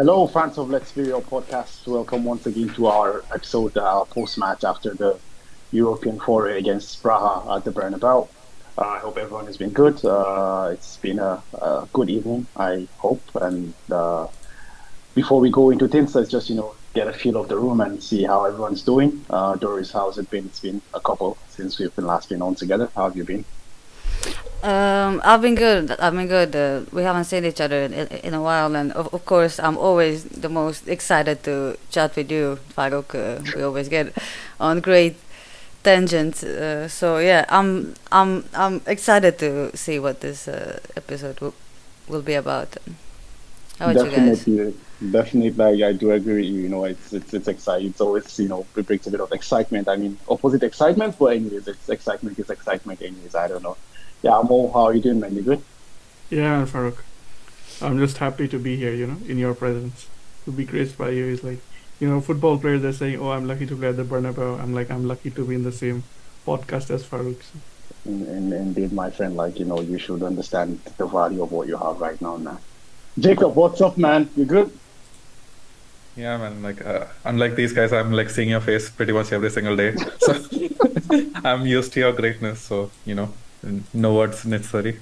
Hello, fans of Let's Be Real podcast. Welcome once again to our episode, post-match after the European foray against Braga at the Bernabeu. I hope everyone has been good. It's been a good evening, I hope. And before we go into things, let's just get a feel of the room and see how everyone's doing. Doris, how's it been? It's been a couple since we've been last been on together. How have you been? I've been good. I've been good. We haven't seen each other in a while, and of course, I'm always the most excited to chat with you, Farouk. We always get on great tangents. So yeah, I'm excited to see what this episode will be about. How about you guys? Definitely, definitely. I do agree with you. It's exciting. It's always it brings a bit of excitement. I mean, opposite excitement, but anyways, it's excitement is excitement. Anyways, I don't know. Yeah, Mo, how are you doing, man? You good? Yeah, Farooq. I'm just happy to be here, in your presence. To be graced by you is like, football players are saying, oh, I'm lucky to play at the Bernabeu. I'm like, I'm lucky to be in the same podcast as Farooq. So, And indeed, my friend, you should understand the value of what you have right now, man. Jacob, what's up, man? You good? Yeah, man. Unlike these guys, I'm like seeing your face pretty much every single day. So I'm used to your greatness. So, no words necessary.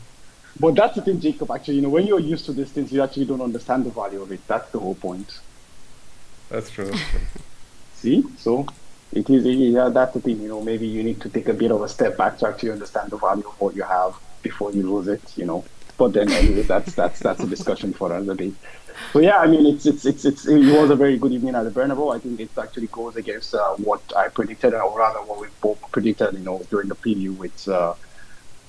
But that's the thing, Jacob. Actually, when you're used to these things, you actually don't understand the value of it. That's the whole point. That's true. That's true. See? So it is, yeah, that's the thing, maybe you need to take a bit of a step back to actually understand the value of what you have before you lose it. But then, anyways, that's a discussion for another day. So yeah, I mean, it was a very good evening at the Bernabeu. I think it actually goes against what I predicted, or rather, what we both predicted, during the preview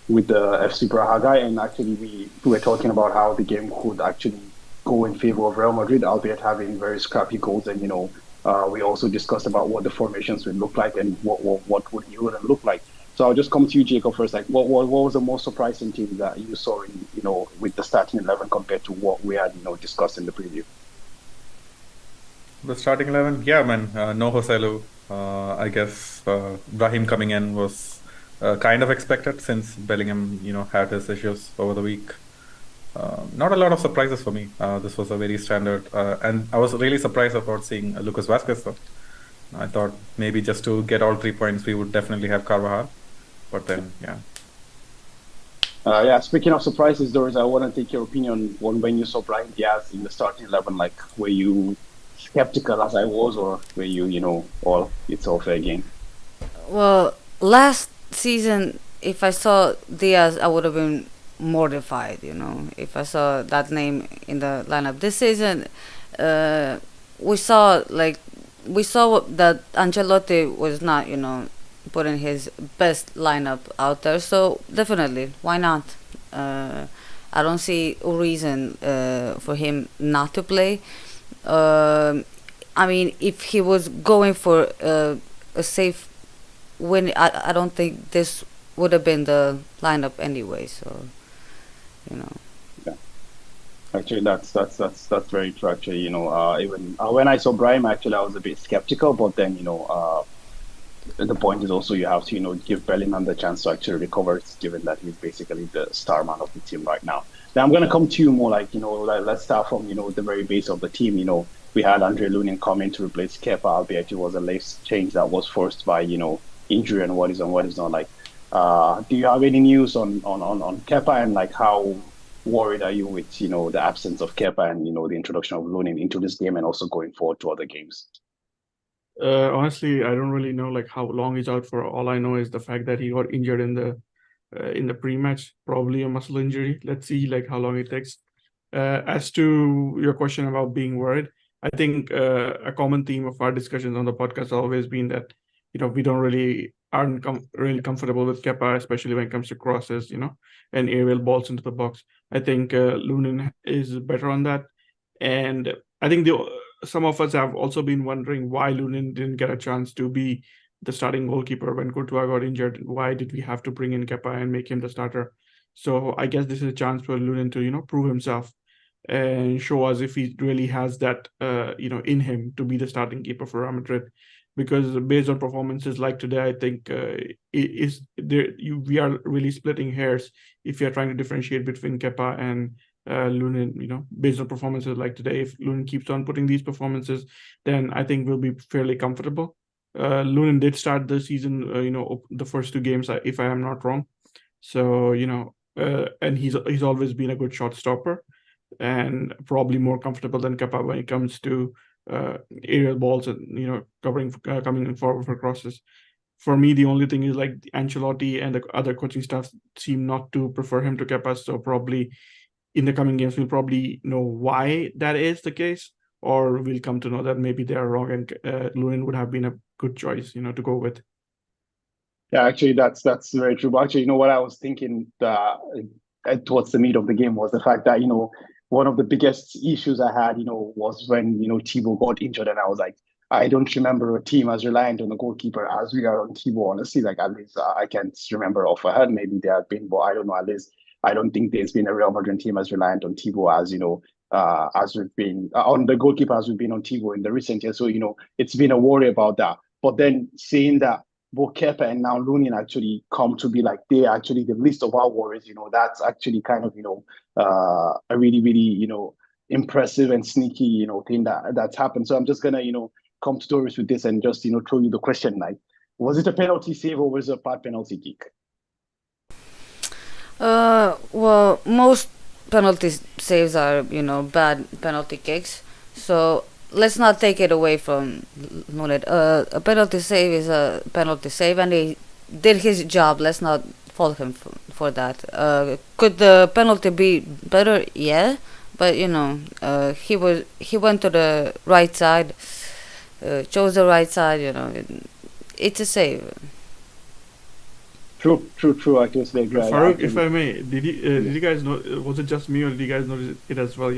with the FC Braga guy, and actually we were talking about how the game could actually go in favor of Real Madrid, albeit having very scrappy goals. And we also discussed about what the formations would look like and what would Europe look like. So I'll just come to you, Jacob, first. Like, what was the most surprising team that you saw in with the starting 11 compared to what we had discussed in the preview? The starting 11, yeah, man. No Joselu. I guess Brahim coming in was kind of expected since Bellingham, had his issues over the week. Not a lot of surprises for me. This was a very standard, and I was really surprised about seeing Lucas Vasquez, though. I thought maybe just to get all 3 points, we would definitely have Carvajal. But then, yeah. Yeah, speaking of surprises, Doris, I want to take your opinion on when you saw Brian Diaz in the starting 11. Like, were you skeptical as I was, or were you, all it's all fair game? Well, last season, if I saw Diaz, I would have been mortified. If I saw that name in the lineup this season, uh, we saw like we saw that Ancelotti was not, putting his best lineup out there. So definitely, why not? Uh, I don't see a reason for him not to play. Um, I mean, if he was going for a safe win, I don't think this would have been the lineup anyway. So you know. Yeah, actually, that's very true. Actually, even when I saw Brahim, actually, I was a bit skeptical, but then the point is also you have to give Bellingham the chance to actually recover, given that he's basically the star man of the team right now. Now I'm going to come to you more like let's start from the very base of the team. We had Andre Lunin come in to replace Kepa, albeit it was a late change that was forced by injury and what is and what is not. Like, do you have any news on Kepa, and like how worried are you with the absence of Kepa and the introduction of Lunin into this game and also going forward to other games? honestly, I don't really know like how long he's out for. All I know is the fact that he got injured in the pre-match, probably a muscle injury. Let's see like how long it takes. As to your question about being worried, I think a common theme of our discussions on the podcast has always been that we don't really aren't really comfortable with Kepa, especially when it comes to crosses, and aerial balls into the box. I think Lunin is better on that, and I think the some of us have also been wondering why Lunin didn't get a chance to be the starting goalkeeper when Courtois got injured. Why did we have to bring in Kepa and make him the starter? So I guess this is a chance for Lunin to prove himself and show us if he really has that in him to be the starting keeper for Real Madrid. Because based on performances like today, I think is there we are really splitting hairs if you are trying to differentiate between Kepa and Lunin, based on performances like today, if Lunin keeps on putting these performances, then I think we'll be fairly comfortable. Lunin did start the season, the first 2 games, if I am not wrong. So, and he's always been a good shot stopper and probably more comfortable than Kepa when it comes to aerial balls and, coming forward for crosses. For me, the only thing is like Ancelotti and the other coaching staff seem not to prefer him to Kepa. So probably in the coming games, we'll probably know why that is the case, or we'll come to know that maybe they are wrong and Lunin would have been a good choice, to go with. Yeah, actually, that's very true. But actually, what I was thinking towards the meat of the game was the fact that one of the biggest issues I had was when Thibaut got injured, and I was like, I don't remember a team as reliant on the goalkeeper as we are on Thibaut. Honestly, like at least I can't remember off my head. Maybe there have been, but I don't know. At least I don't think there's been a Real Madrid team as reliant on Thibaut as we've been on the goalkeeper as we've been on Thibaut in the recent years. So it's been a worry about that. But then seeing that both Kepa and now Lunin actually come to be like they're actually the least of our worries. That's actually kind of a really really impressive and sneaky thing that's happened. So I'm just gonna come to Doris with this and just throw you the question, like, was it a penalty save or was it a bad penalty kick? Well, most penalty saves are bad penalty kicks. So let's not take it away from Nunez. A penalty save is a penalty save, and he did his job. Let's not fault him for that. Could the penalty be better? Yeah, but he went to the right side, chose the right side. It's a save. True. I totally agree. Farouk, if I may, did you guys know? Was it just me, or did you guys notice it as well?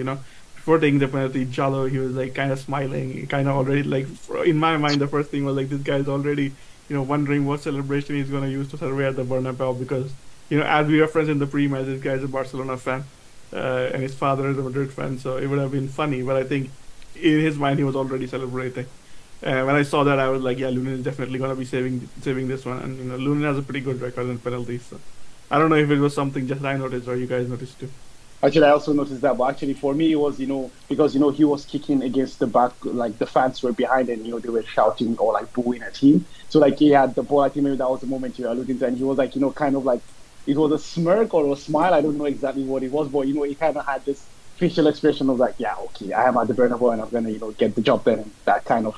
Before taking the penalty, Jallo, he was like kind of smiling, kind of already like in my mind, the first thing was like this guy's already wondering what celebration he's going to use to celebrate at the Bernabeu because as we referenced in the pre-match, this guy's a Barcelona fan and his father is a Madrid fan, so it would have been funny. But I think in his mind he was already celebrating. When I saw that, I was like, yeah, Lunin is definitely going to be saving this one, and Lunin has a pretty good record in penalties. So I don't know if it was something just I noticed or you guys noticed too. Actually, I also noticed that, but actually for me, it was, because, he was kicking against the back, like the fans were behind and, they were shouting or like booing at him. So like he had the ball, I think maybe that was the moment you were alluding to, and he was like, kind of like, it was a smirk or a smile, I don't know exactly what it was, but, he kind of had this facial expression of like, yeah, okay, I am at the Bernabeu and I'm going to, get the job done, and that kind of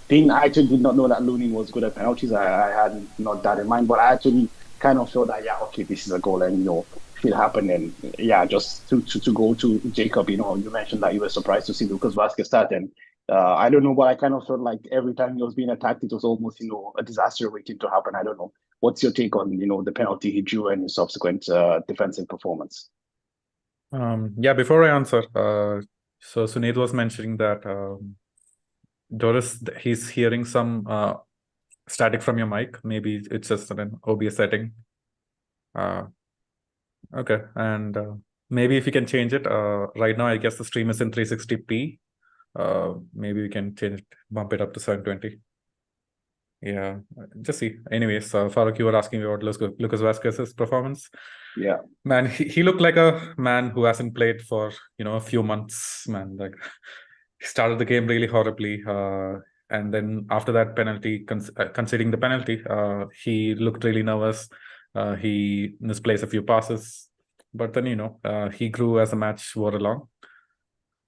thing. I actually did not know that Lunin was good at penalties. I had not that in mind, but I actually kind of felt that, yeah, okay, this is a goal and, it happened. And yeah, just to go to Jacob, you mentioned that you were surprised to see Lucas Vazquez start, and I don't know, but I kind of felt like every time he was being attacked, it was almost a disaster waiting to happen. I don't know. What's your take on the penalty he drew and his subsequent defensive performance? Yeah, before I answer, so Sunil was mentioning that Doris, he's hearing some static from your mic. Maybe it's just an OBS setting. Okay, and maybe if you can change it. Right now, I guess the stream is in 360p. Maybe we can change it, bump it up to 720. Yeah, just see. Anyways, Farooq, you were asking me about Lucas Vazquez's performance. Yeah, man, he looked like a man who hasn't played for a few months. Man, like he started the game really horribly, and then after that penalty, conceding the penalty, he looked really nervous. He misplaced a few passes, but then he grew as the match wore along.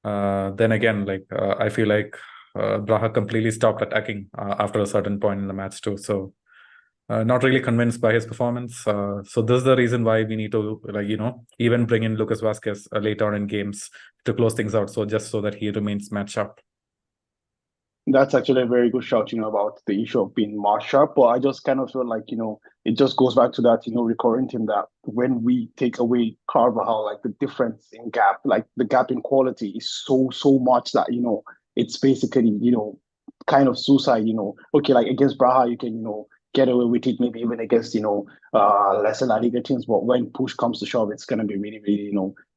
Then again, like I feel like Braga completely stopped attacking after a certain point in the match too. So not really convinced by his performance. So this is the reason why we need to even bring in Lucas Vazquez later on in games to close things out. So just so that he remains match sharp. That's actually a very good shout, about the issue of being more sharp. But I just kind of feel like, it just goes back to that, recurring thing that when we take away Carvajal, like the difference in gap, like the gap in quality is so much that, it's basically, kind of suicide, okay, like against Braga, you can, get away with it, maybe even against, lesser La Liga teams. But when push comes to shove, it's going to be really, really,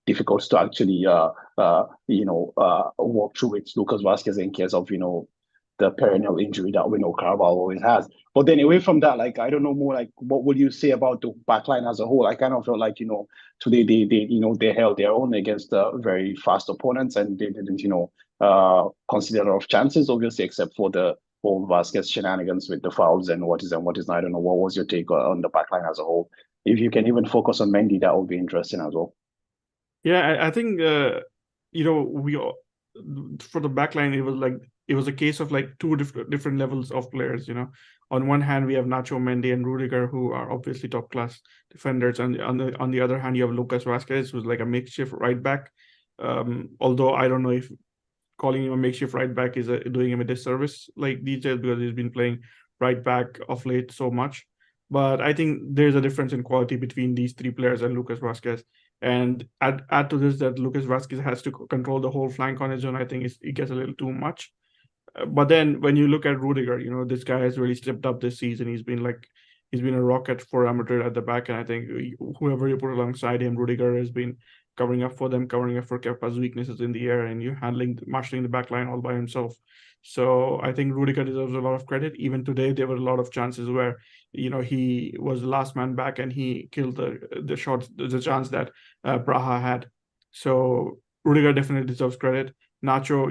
difficult to actually, walk through with Lucas Vazquez in case of, the perennial injury that we know Carvalho always has. But then away from that, like I don't know more like what would you say about the backline as a whole? I kind of felt like, today they held their own against very fast opponents and they didn't, consider a lot of chances, obviously, except for the whole Vasquez shenanigans with the fouls and what is not. I don't know. What was your take on the backline as a whole? If you can even focus on Mendy, that would be interesting as well. Yeah, I think we for the backline it was a case of like two different levels of players. On one hand we have Nacho, Mendy, and Rudiger, who are obviously top class defenders, and on the other hand you have Lucas Vasquez, who's like a makeshift right back. Although I don't know if calling him a makeshift right back is doing him a disservice like these days, because he's been playing right back of late so much. But I think there's a difference in quality between these three players and Lucas Vasquez. And add to this that Lucas Vasquez has to control the whole flank on his own. I think it gets a little too much. But then when you look at Rudiger, this guy has really stepped up this season. He's been a rocket for Real Madrid at the back, and I think whoever you put alongside him, Rudiger has been covering up for them, covering up for Kepa's weaknesses in the air, and you marshalling the back line all by himself. So I think Rudiger deserves a lot of credit. Even today, there were a lot of chances where he was the last man back and he killed the chance that Braga had. So Rudiger definitely deserves credit. Nacho,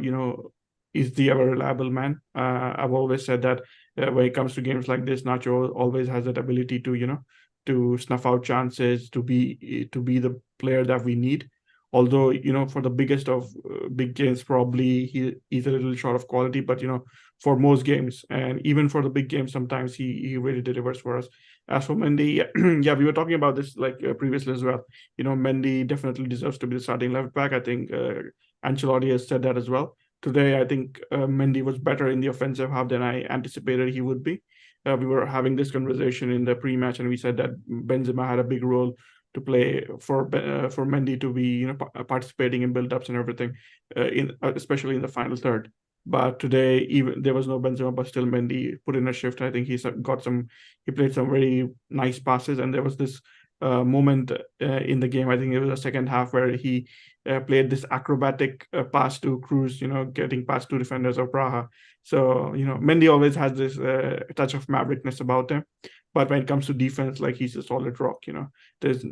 is the ever reliable man. I've always said that when it comes to games like this, Nacho always has that ability to snuff out chances, to be the player that we need. Although for the biggest of big games, probably he's a little short of quality. But for most games, and even for the big games, sometimes he really delivers for us. As for Mendy, yeah, we were talking about this previously as well. Mendy definitely deserves to be the starting left back. I think Ancelotti has said that as well. Today, I think Mendy was better in the offensive half than I anticipated he would be. We were having this conversation in the pre-match, and we said that Benzema had a big role to play for Mendy to be participating in build-ups and everything, especially in the final third. But today, even there was no Benzema, but still Mendy put in a shift. I think he played some very nice passes, and there was this moment in the game. I think it was the second half where he played this acrobatic pass to Cruz, getting past two defenders of Braga. So, Mendy always has this touch of maverickness about him. But when it comes to defense, like, he's a solid rock, There's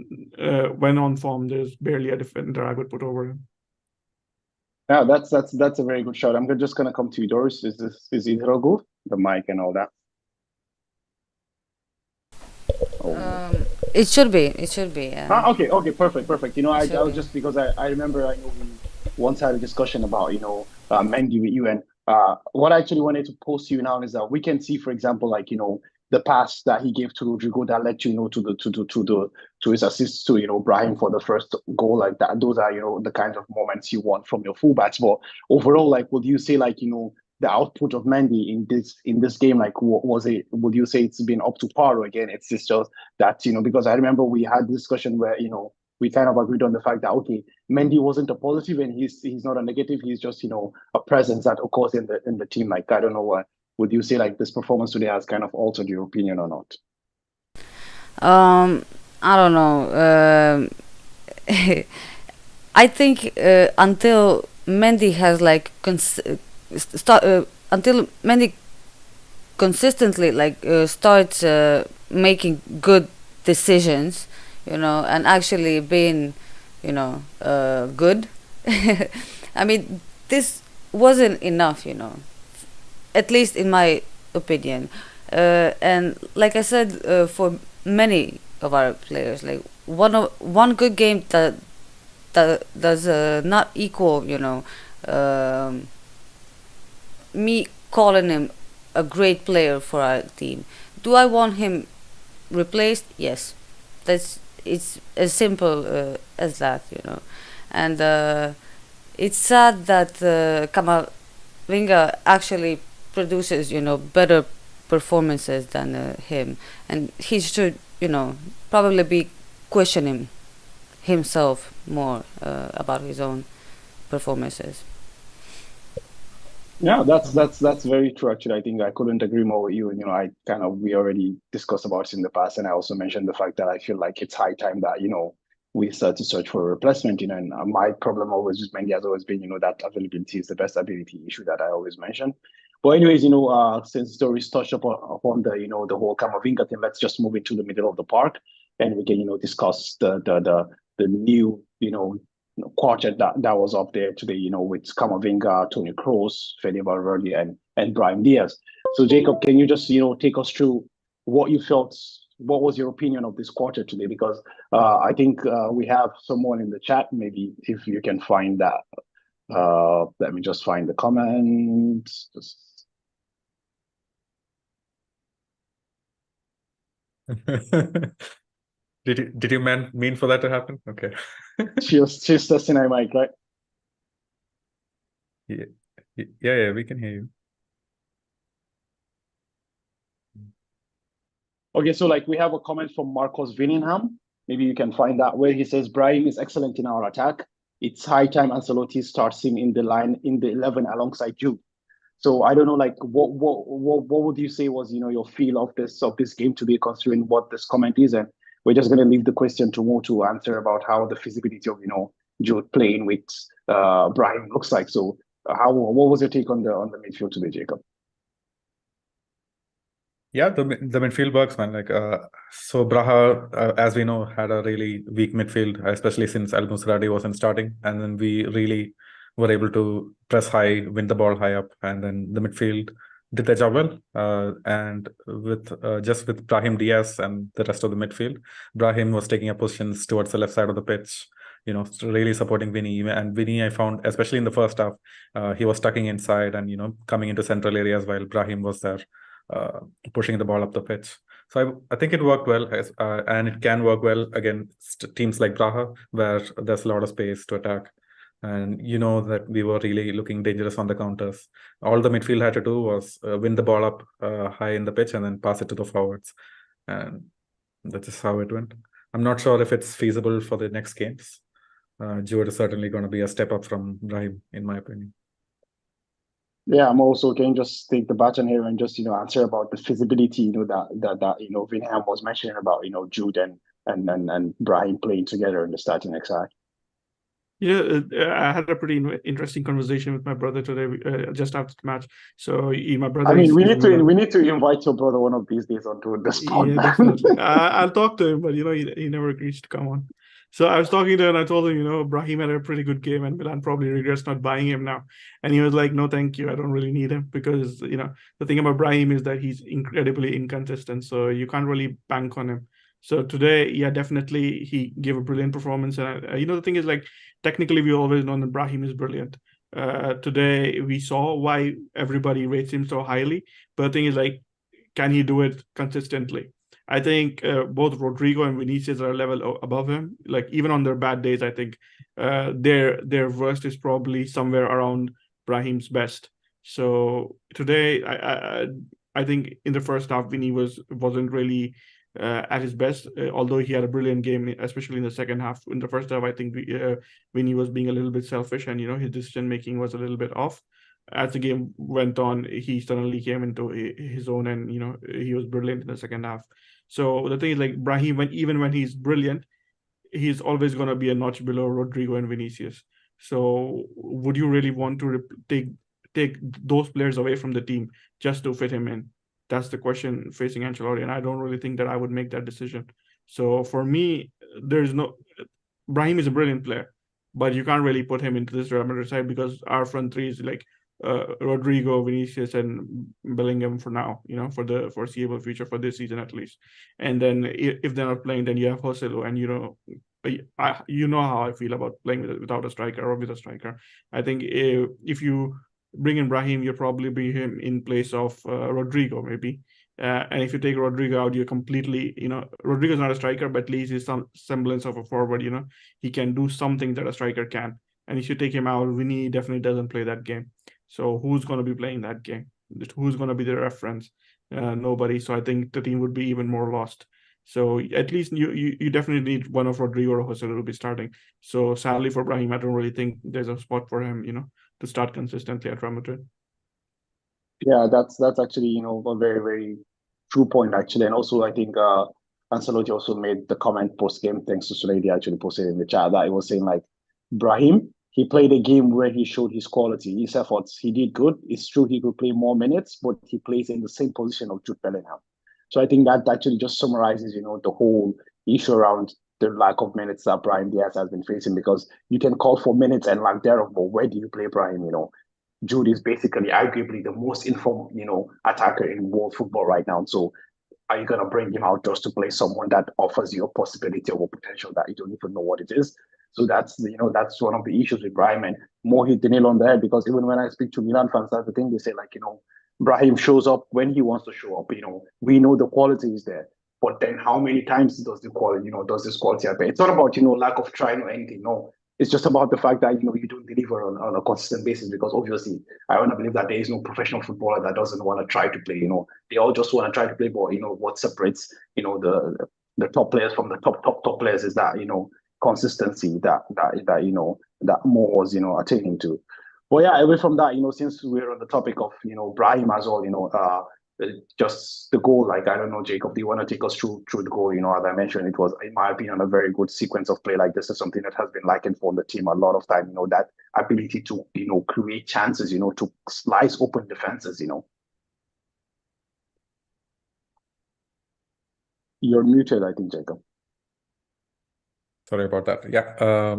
when on form, there's barely a defender I would put over him. Yeah, that's a very good shot. I'm just gonna come to you, Doris. Is it all good? The mic and all that. It should be. It should be. Yeah. Okay, perfect. I was just because I remember I know we once had a discussion about Mendy with you, and what I actually wanted to pose to you now is that we can see, for example, like the pass that he gave to Rodrigo that led to his assist to Brahim for the first goal, like that. Those are the kinds of moments you want from your fullbacks. But overall, like, would you say like the output of Mendy in this game, like, would you say it's been up to par? Or again, it's just that because I remember we had this discussion where we kind of agreed on the fact that okay, Mendy wasn't a positive and he's not a negative. He's just a presence that occurs in the team. Like, I don't know what would you say, like, this performance today has kind of altered your opinion or not? I don't know. I think until Mendy has like until Mendy consistently starts making good decisions, and actually being, good. I mean, this wasn't enough, at least in my opinion. And like I said, for many of our players, like one good game that does not equal, me calling him a great player for our team. Do I want him replaced? Yes, it's as simple as that, And it's sad that Kamavinga actually produces, better performances than him, and he should, probably be questioning himself more about his own performances. Yeah, that's very true. Actually, I think I couldn't agree more with you. We already discussed about it in the past, and I also mentioned the fact that I feel like it's high time that we start to search for a replacement. And my problem always with Mendy has always been that availability is the best ability issue that I always mention. But anyways, since Doris touched upon the the whole Camavinga thing, let's just move into the middle of the park, and we can discuss the new quartet that was up there today. With Camavinga, Toni Kroos, Fede Valverde, and Brahim Diaz. So Jacob, can you just take us through what you felt? What was your opinion of this quartet today? Because I think we have someone in the chat. Maybe if you can find that. Let me just find the comments. Did you mean for that to happen? Okay. She's testing my mic, right? Yeah, we can hear you. Okay, so we have a comment from Marcos Vinningham. Maybe you can find that where he says Brahim is excellent in our attack. It's high time Ancelotti starts him in the 11 alongside Jude. So I don't know, what would you say was your feel of this game today, considering what this comment is, and we're just gonna leave the question to Mo to answer about how the feasibility of Jude playing with Brahim looks like. So what was your take on the midfield today, Jacob? Yeah, the midfield works, man. So Braga, as we know, had a really weak midfield, especially since Al Musrati wasn't starting, and then we really were able to press high, win the ball high up, and then the midfield did their job well. And with Brahim Diaz and the rest of the midfield, Brahim was taking up positions towards the left side of the pitch, really supporting Vinny. And Vinny, I found, especially in the first half, he was tucking inside and coming into central areas while Brahim was there. Pushing the ball up the pitch. So I think it worked well, and it can work well against teams like Braga, where there's a lot of space to attack. And that we were really looking dangerous on the counters. All the midfield had to do was win the ball up high in the pitch and then pass it to the forwards. And that's just how it went. I'm not sure if it's feasible for the next games. Jude is certainly going to be a step up from Brahim, in my opinion. Yeah, I'm also can just take the baton here and just answer about the feasibility that Vinham was mentioning about Jude and Brahim playing together in the starting XI. Yeah, I had a pretty interesting conversation with my brother today, just after the match. So my brother. I mean, we need to invite your brother one of these days onto the spot. Yeah, definitely. I'll talk to him, but he never agrees to come on. So I was talking to him and I told him, Brahim had a pretty good game and Milan probably regrets not buying him now. And he was like, no, thank you. I don't really need him because, the thing about Brahim is that he's incredibly inconsistent. So you can't really bank on him. So today, yeah, definitely he gave a brilliant performance. And, the thing is technically we always know that Brahim is brilliant. Today we saw why everybody rates him so highly. But the thing is can he do it consistently? I think both Rodrigo and Vinicius are a level above him. Even on their bad days, I think their worst is probably somewhere around Brahim's best. So today, I think in the first half, Vinny wasn't really at his best, although he had a brilliant game, especially in the second half. In the first half, I think Vinny was being a little bit selfish, and his decision making was a little bit off. As the game went on, he suddenly came into his own, and he was brilliant in the second half. So the thing is, Brahim, even when he's brilliant, he's always going to be a notch below Rodrigo and Vinicius. So would you really want to take those players away from the team just to fit him in? That's the question facing Ancelotti, and I don't really think that I would make that decision. So for me, Brahim is a brilliant player, but you can't really put him into this Real Madrid side because our front three is Rodrigo, Vinicius, and Bellingham for now, for the foreseeable future, for this season at least. And then if they're not playing, then you have Joselu, and you know how I feel about playing without a striker or with a striker. I think if you bring in Brahim, you probably bring him in place of Rodrigo, maybe. And if you take Rodrigo out, you're completely, Rodrigo's not a striker, but at least he's some semblance of a forward, he can do something that a striker can. And if you take him out, Vinny definitely doesn't play that game. So who's going to be playing that game? Who's going to be the reference? Nobody. So I think the team would be even more lost. So at least you definitely need one of Rodrigo or Joselu to be starting. So sadly for Brahim, I don't really think there's a spot for him, to start consistently at Real Madrid. Yeah, that's actually a very, very true point actually, and also I think Ancelotti also made the comment post game, thanks to Sulady actually posted in the chat, that it was saying Brahim he played a game where he showed his quality, his efforts. He did good. It's true he could play more minutes, but he plays in the same position of Jude Bellingham. So I think that actually just summarizes, the whole issue around the lack of minutes that Brahim Diaz has been facing, because you can call for minutes and lack thereof, but where do you play Brahim? Jude is basically arguably the most informed, attacker in world football right now. So are you going to bring him out just to play someone that offers you a possibility or potential that you don't even know what it is? So that's one of the issues with Brahim, and more hit the nail on the head, because even when I speak to Milan fans, that's the thing they say, like, Brahim shows up when he wants to show up. We know the quality is there, but then how many times does the quality, does this quality appear? It's not about, lack of trying or anything. No, it's just about the fact that, you don't deliver on a consistent basis, because obviously I want to believe that there is no professional footballer that doesn't want to try to play. They all just want to try to play, but, what separates, the top players from the top players is that, consistency that Mo was, attaining to. But yeah, away from that, since we're on the topic of, Brahim as well, just the goal, like, I don't know, Jacob, do you want to take us through the goal? As I mentioned, it was, in my opinion, a very good sequence of play. Like, this is something that has been likened for the team a lot of time, that ability to, create chances, to slice open defenses, You're muted, I think, Jacob. Sorry about that. Yeah.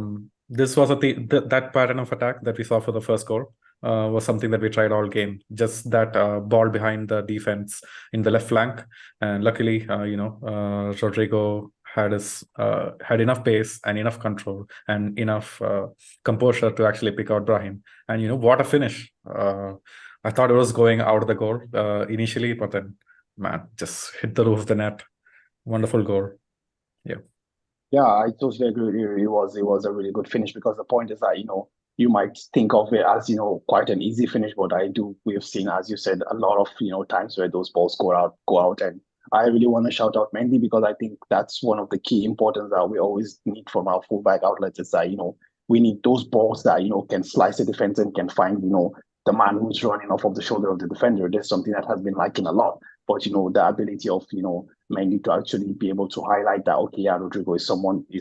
This was that pattern of attack that we saw for the first goal was something that we tried all game. Just that ball behind the defense in the left flank, and luckily, Rodrigo had enough pace and enough control and enough composure to actually pick out Brahim. And what a finish! I thought it was going out of the goal initially, but then, man, just hit the roof of the net. Wonderful goal. Yeah. Yeah, I totally agree with you. It was a really good finish, because the point is that, you might think of it as, quite an easy finish, but we've seen, as you said, a lot of, times where those balls go out. And I really want to shout out Mendy, because I think that's one of the key importance that we always need from our fullback outlets, is that, we need those balls that, can slice the defense and can find, the man who's running off of the shoulder of the defender. There's something that has been liking a lot. But, the ability of, Mendy to actually be able to highlight that, okay, yeah, Rodrigo is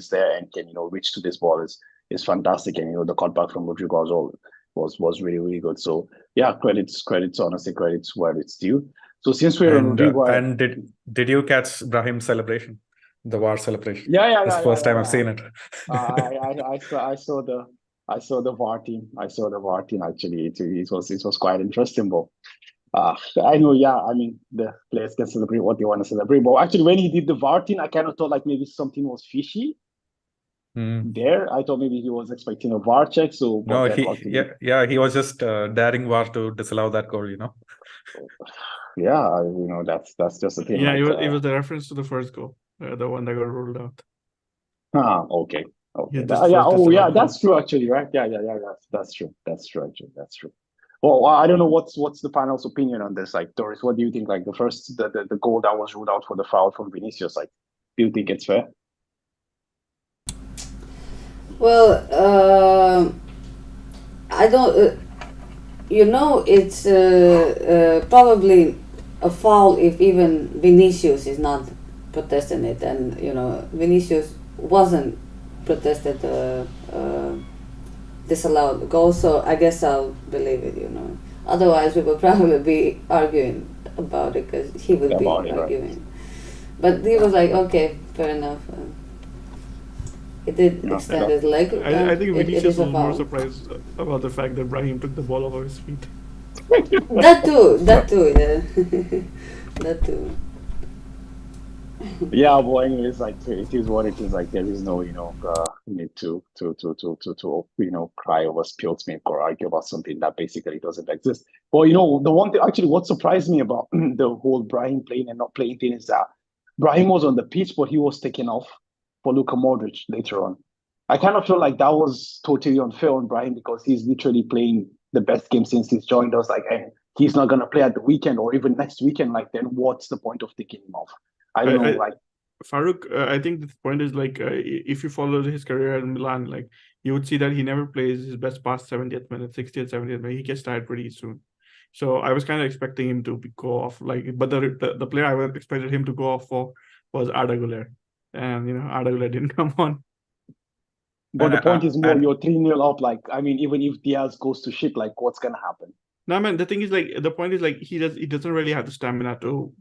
there and can, reach to this ball is fantastic. And, the cutback from Rodrigo as well was really, really good. So, yeah, credits, honestly, credits where it's due. So since we're on Rodrigo... and did you catch Brahim's celebration? The VAR celebration? Yeah. It's the first time I've seen it. I saw the VAR team. I saw the VAR team, actually. It was quite interesting, but... I know, yeah. I mean, the players can celebrate what they want to celebrate. But actually, when he did the VAR thing, I kind of thought like maybe something was fishy there. I thought maybe he was expecting a VAR check. So no, he was just daring VAR to disallow that goal. Yeah, that's just the thing. Yeah, it was the reference to the first goal, the one that got ruled out. Okay. Yeah, that's true, actually, right? Yeah. That's true. Actually, that's true. Well, I don't know what's the panel's opinion on this. Like, Doris, what do you think? Like, the goal that was ruled out for the foul from Vinicius, like, do you think it's fair? Well, I don't. It's probably a foul if even Vinicius is not protesting it, and Vinicius wasn't protested disallowed goal, so I guess I'll believe it. Otherwise we would probably be arguing about it, because he would be arguing. Right. But he was like, okay, fair enough. It did extend his leg. I think Vinicius was more surprised about the fact that Brahim took the ball off of his feet. That too, yeah. That too. Yeah, but anyways, like, it is what it is. Like, there is no, need to cry over spilled milk or argue about something that basically doesn't exist. But the one thing, actually, what surprised me about the whole Brahim playing and not playing thing is that Brahim was on the pitch, but he was taken off for Luka Modric later on. I kind of feel like that was totally unfair on Brahim, because he's literally playing the best game since he's joined us. Like, and he's not gonna play at the weekend or even next weekend. Like, then what's the point of taking him off? I don't know. Like, Farouk, I think the point is, like, if you follow his career in Milan, like, you would see that he never plays his best past 70th minute, 60th, 70th minute. He gets tired pretty soon. So I was kind of expecting him to go off, like, but the player I expected him to go off for was Arda Güler, and Arda Güler didn't come on. But And the point is more, and you're 3-0 up. Like, I mean, even if Diaz goes to shit, like, what's gonna happen? No, man. The thing is, like, the point is, like, he doesn't really have the stamina to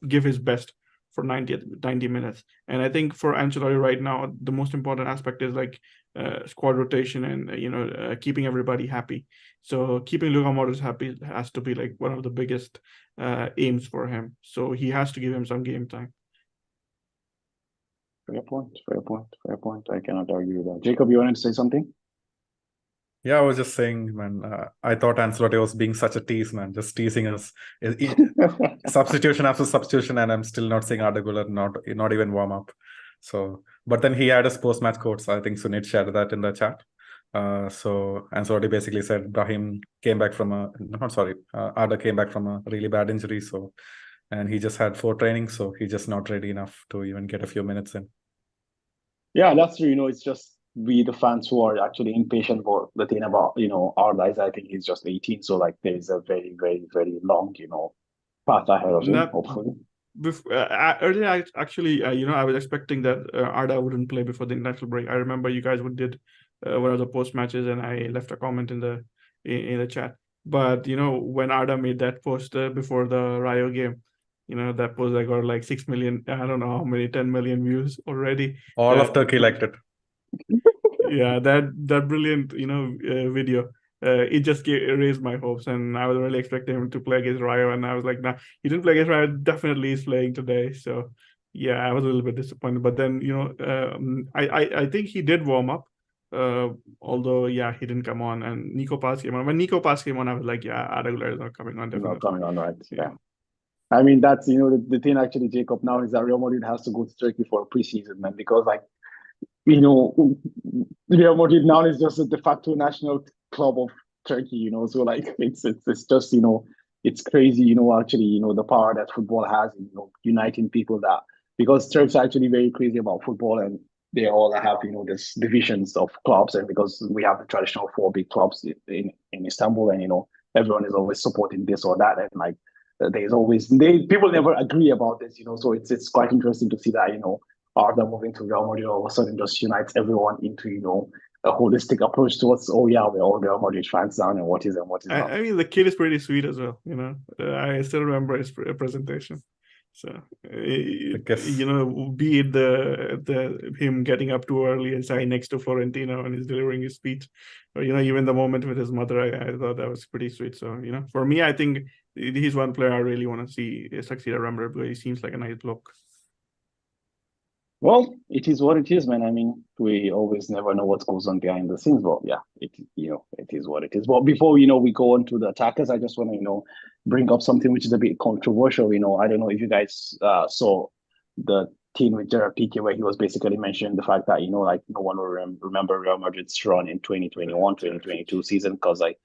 give his best for 90 minutes. And I think for Ancelotti right now, the most important aspect is like squad rotation and keeping everybody happy. So keeping Luka Modric happy has to be like one of the biggest aims for him. So he has to give him some game time. Fair point. I cannot argue with that. Jacob, you wanted to say something? yeah, I was just saying, man, I thought Ancelotti was being such a tease, man, just teasing us. Substitution after substitution, and I'm still not seeing Arda Güler, not even warm up. So, but then he had his post-match quotes. I think Sunit shared that in the chat. So Ancelotti basically said Brahim came back from Arda came back from a really bad injury. So, and he just had 4 trainings, so he's just not ready enough to even get a few minutes in. Yeah, that's true. It's just we, the fans, who are actually impatient. For the thing about, Arda is, I think he's just 18. So, like, there is a very, very, very long, path ahead of him, hopefully. Earlier, I was expecting that Arda wouldn't play before the international break. I remember you guys did one of the post matches, and I left a comment in the chat. But when Arda made that post before the Rio game, that post I got like 6 million. I don't know how many, 10 million views already. All of Turkey liked it. Yeah, that brilliant video. It just raised my hopes, and I was really expecting him to play against Rayo, and I was like, nah, he didn't play against Rayo. Definitely is playing today. So yeah, I was a little bit disappointed. But then I think he did warm up. Although yeah, he didn't come on, and Nico Paz came on. When Nico Paz came on, I was like, yeah, Arda Güler is not coming on. Definitely not coming on, right? Yeah. I mean, that's the thing actually, Jacob, now is that Real Madrid has to go to Turkey for a preseason, man, because like, Real Madrid now is just a de facto national club of Turkey, so like it's just it's crazy, actually, the power that football has, uniting people, that because Turks are actually very crazy about football, and they all have this divisions of clubs, and because we have the traditional 4 big clubs in Istanbul, and everyone is always supporting this or that, and like there's always people never agree about this, so it's quite interesting to see that Arda moving to Real Madrid all of a sudden just unites everyone into a holistic approach towards, oh yeah, we're all Real Madrid fans now, and what is and what is not. I mean, the kid is pretty sweet as well. I still remember his presentation. So be it the him getting up too early and sitting next to Florentino and he's delivering his speech, or even the moment with his mother, I thought that was pretty sweet. So for me, I think he's one player I really want to see succeed at Real Madrid, because he seems like a nice bloke. Well, it is what it is, man. I mean, we always never know what goes on behind the scenes, but yeah, it is what it is. But before we go on to the attackers, I just want to bring up something which is a bit controversial. I don't know if you guys saw the thing with Gerard Piqué, where he was basically mentioning the fact that like no one will remember Real Madrid's run in 2021, 2022 season, because like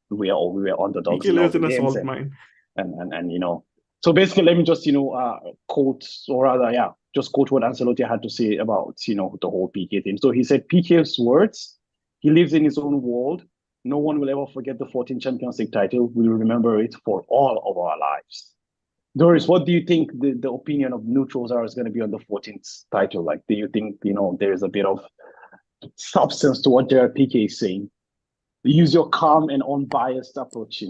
we were underdogs. Piqué lives in a salt mine, and so basically, let me just quote, or rather, just quote what Ancelotti had to say about the whole Piqué thing. So he said, Piqué's words: he lives in his own world. No one will ever forget the 14th Champions League title. We'll remember it for all of our lives. Doris, what do you think the opinion of neutrals is going to be on the 14th title? Like, do you think there is a bit of substance to what Gerard Piqué is saying? Use your calm and unbiased approach.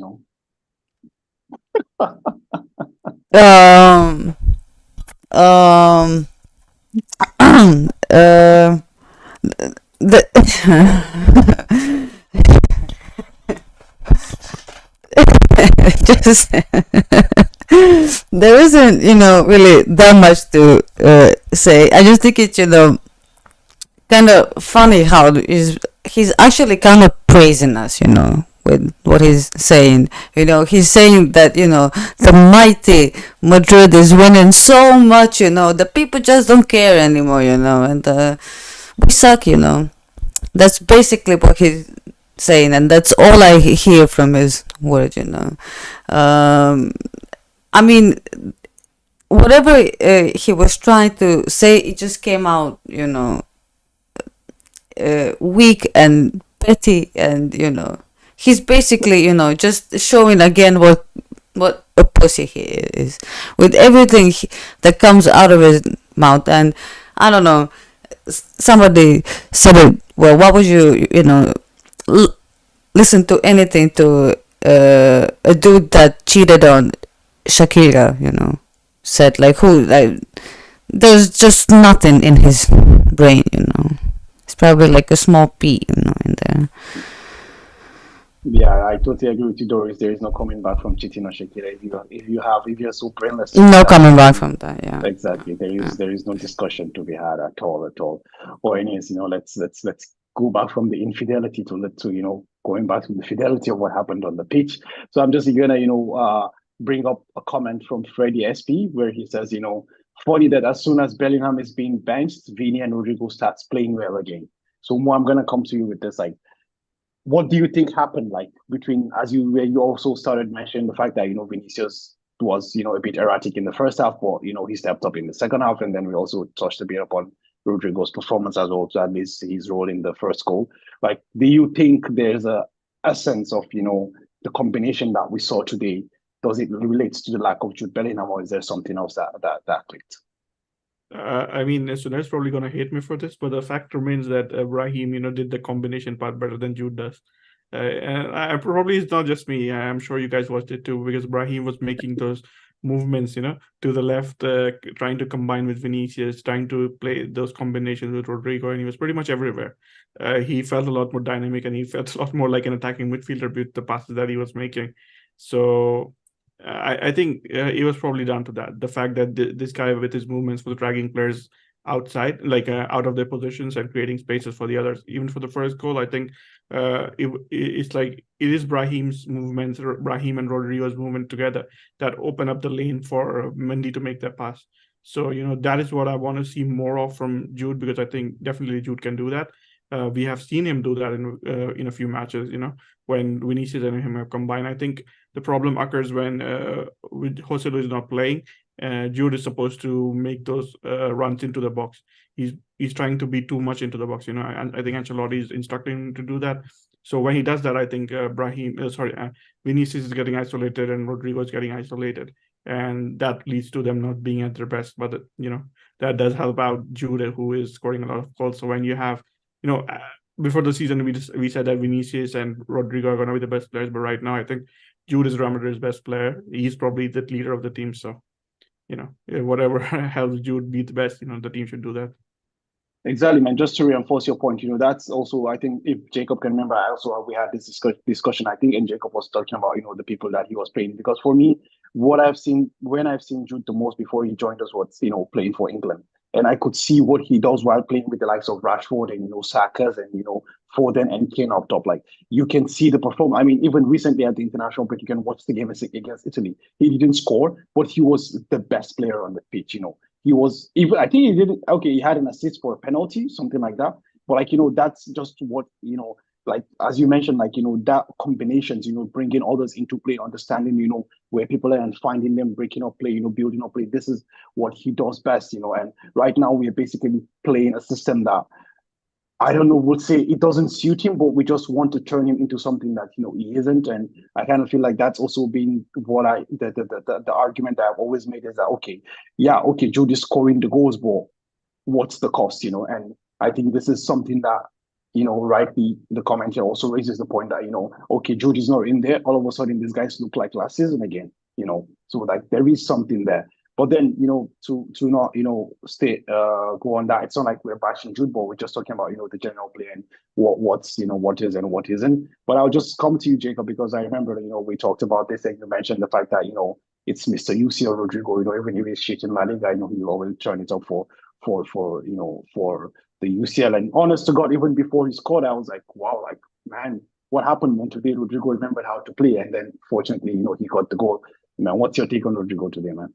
Just there isn't really that much to say. I just think it's kind of funny how he's actually kind of praising us, with what he's saying. He's saying that the mighty Madrid is winning so much, the people just don't care anymore, and we suck, That's basically what he's saying, and that's all I hear from his words, I mean, whatever he was trying to say, it just came out, weak and petty, and he's basically, just showing again what a pussy he is with everything that comes out of his mouth. And I don't know, somebody said it well. What would l- listen to anything to a dude that cheated on Shakira? Said like who like there's just nothing in his brain. It's probably like a small pea, in there. Yeah, I totally agree with you, Doris. There is no coming back from cheating on Shakira. If you're so brainless to do No that, coming back then from that. Yeah. exactly. Yeah. There is no discussion to be had at all, at all. Or anyways, let's go back from the infidelity to going back to the fidelity of what happened on the pitch. So I'm just gonna bring up a comment from Freddie SP where he says, funny that as soon as Bellingham is being benched, Vini and Rodrigo starts playing well again. So Mo, I'm gonna come to you with this. Like, what do you think happened, like between as you where you also started mentioning the fact that Vinicius was a bit erratic in the first half, but he stepped up in the second half, and then we also touched a bit upon Rodrigo's performance as well, so at least his role in the first goal. Like, do you think there's a essence of the combination that we saw today? Does it relate to the lack of Jude Bellingham, or is there something else that clicked? I mean, Sunil's probably gonna hate me for this, but the fact remains that Brahim, did the combination part better than Jude does. And probably it's not just me. I'm sure you guys watched it too, because Brahim was making those movements, to the left, trying to combine with Vinicius, trying to play those combinations with Rodrigo, and he was pretty much everywhere. He felt a lot more dynamic, and he felt a lot more like an attacking midfielder with the passes that he was making. So I think it was probably down to that. The fact that this guy with his movements was dragging players outside, like out of their positions and creating spaces for the others. Even for the first goal, I think it's like it is Brahim's movements, Brahim and Rodrigo's movement together that open up the lane for Mendy to make that pass. So, that is what I want to see more of from Jude, because I think definitely Jude can do that. We have seen him do that in a few matches, when Vinicius and him have combined. I think the problem occurs when with Joselu is not playing. Jude is supposed to make those runs into the box. He's trying to be too much into the box, and I think Ancelotti is instructing him to do that. So when he does that, I think Vinicius is getting isolated and Rodrigo is getting isolated, and that leads to them not being at their best. But that does help out Jude, who is scoring a lot of goals. So when you have, before the season, we said that Vinicius and Rodrigo are going to be the best players, but right now I think Jude is Real Madrid's best player. He's probably the leader of the team. So, whatever helps Jude be the best, the team should do that. Exactly, man. Just to reinforce your point, that's also, I think, if Jacob can remember, we had this discussion, I think, and Jacob was talking about, the people that he was playing. Because for me, what I've seen, when I've seen Jude the most before he joined us was, playing for England. And I could see what he does while playing with the likes of Rashford and, Saka's and, Foden and Kane up top. Like, you can see the performance. I mean, even recently at the international break, you can watch the game against Italy. He didn't score, but he was the best player on the pitch. He was even, I think he did, okay, he had an assist for a penalty, something like that. But that's just what, like, as you mentioned, like, that combinations, bringing others into play, understanding, where people are and finding them, breaking up play, building up play. This is what he does best, and right now we're basically playing a system that I don't know, would say it doesn't suit him, but we just want to turn him into something that he isn't. And I kind of feel like that's also been what the argument that I've always made is that okay, Jude is scoring the goals, but what's the cost, And I think this is something that rightly the commentator also raises the point that okay, Jude is not in there. All of a sudden, these guys look like last season again. So like there is something there. But then, to not, stay go on that. It's not like we're bashing Jude, but we're just talking about, the general play and what's what is and what isn't. But I'll just come to you, Jacob, because I remember, we talked about this and you mentioned the fact that, it's Mr. UCL Rodrigo, even if he's shit in La Liga, he'll always turn it up for the UCL. And honest to God, even before he scored, I was like, wow, like, man, what happened when today Rodrigo remembered how to play? And then fortunately, he got the goal. Man, what's your take on Rodrigo today, man?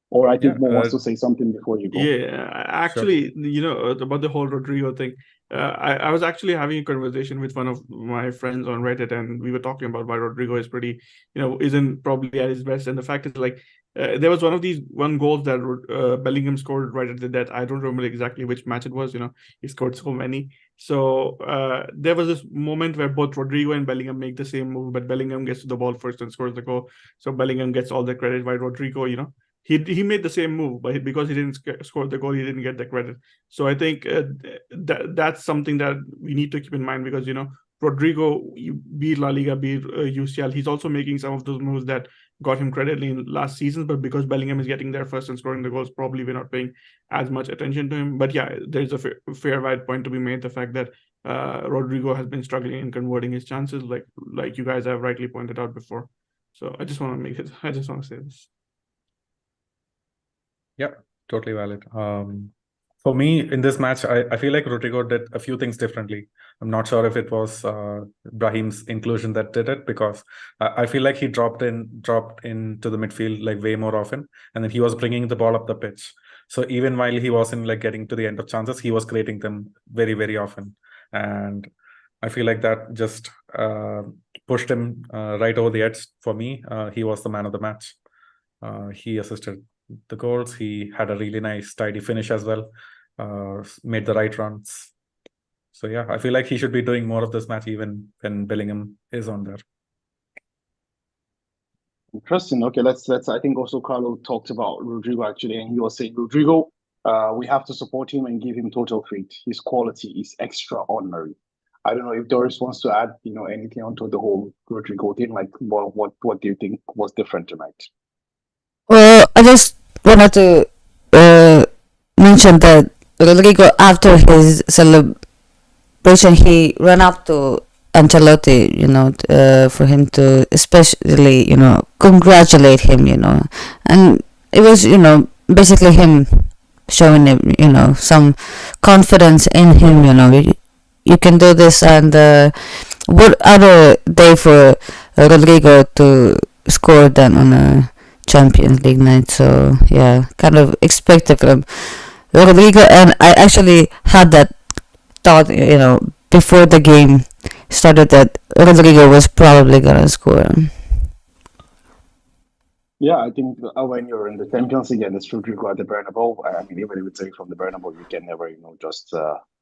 Or I think Yeah, Mo wants to say something before you go. Yeah, actually, about the whole Rodrigo thing, I was actually having a conversation with one of my friends on Reddit, and we were talking about why Rodrigo is pretty, isn't probably at his best. And the fact is, like, there was one goal that Bellingham scored right at the death. I don't remember exactly which match it was. He scored so many. So there was this moment where both Rodrigo and Bellingham make the same move, but Bellingham gets to the ball first and scores the goal. So Bellingham gets all the credit by Rodrigo, he made the same move, but because he didn't score the goal, he didn't get the credit. So I think that's something that we need to keep in mind, because Rodrigo, be it La Liga, be it UCL, he's also making some of those moves that got him credit in last season. But because Bellingham is getting there first and scoring the goals, probably we're not paying as much attention to him. But yeah, there's a fair right point to be made. The fact that Rodrigo has been struggling in converting his chances, like you guys have rightly pointed out before. So I just want to say this. Yeah, totally valid. For me, in this match, I feel like Rodrigo did a few things differently. I'm not sure if it was Brahim's inclusion that did it, because I feel like he dropped into the midfield like way more often, and then he was bringing the ball up the pitch. So even while he wasn't like getting to the end of chances, he was creating them very, very often. And I feel like that just pushed him right over the edge. For me, he was the man of the match. He assisted the goals. He had a really nice, tidy finish as well. Made the right runs. So yeah, I feel like he should be doing more of this match even when Bellingham is on there. Interesting. Okay, let's. I think also Carlo talked about Rodrigo actually, and he was saying Rodrigo, we have to support him and give him total faith. His quality is extraordinary. I don't know if Doris wants to add, anything onto the whole Rodrigo thing. Like, what do you think was different tonight? Well, I just wanted to mention that Rodrigo, after his celebration, he ran up to Ancelotti, for him to especially, congratulate him, and it was, basically him showing him, some confidence in him, you can do this. And what other day for Rodrigo to score than on a Champions League night? So yeah, kind of expected from Rodrigo, and I actually had that thought, before the game started, that Rodrigo was probably gonna score. Yeah, I think when you're in the Champions League and it's Rodrigo at the Bernabeu, I mean, even if it's from the Bernabeu, you can never, just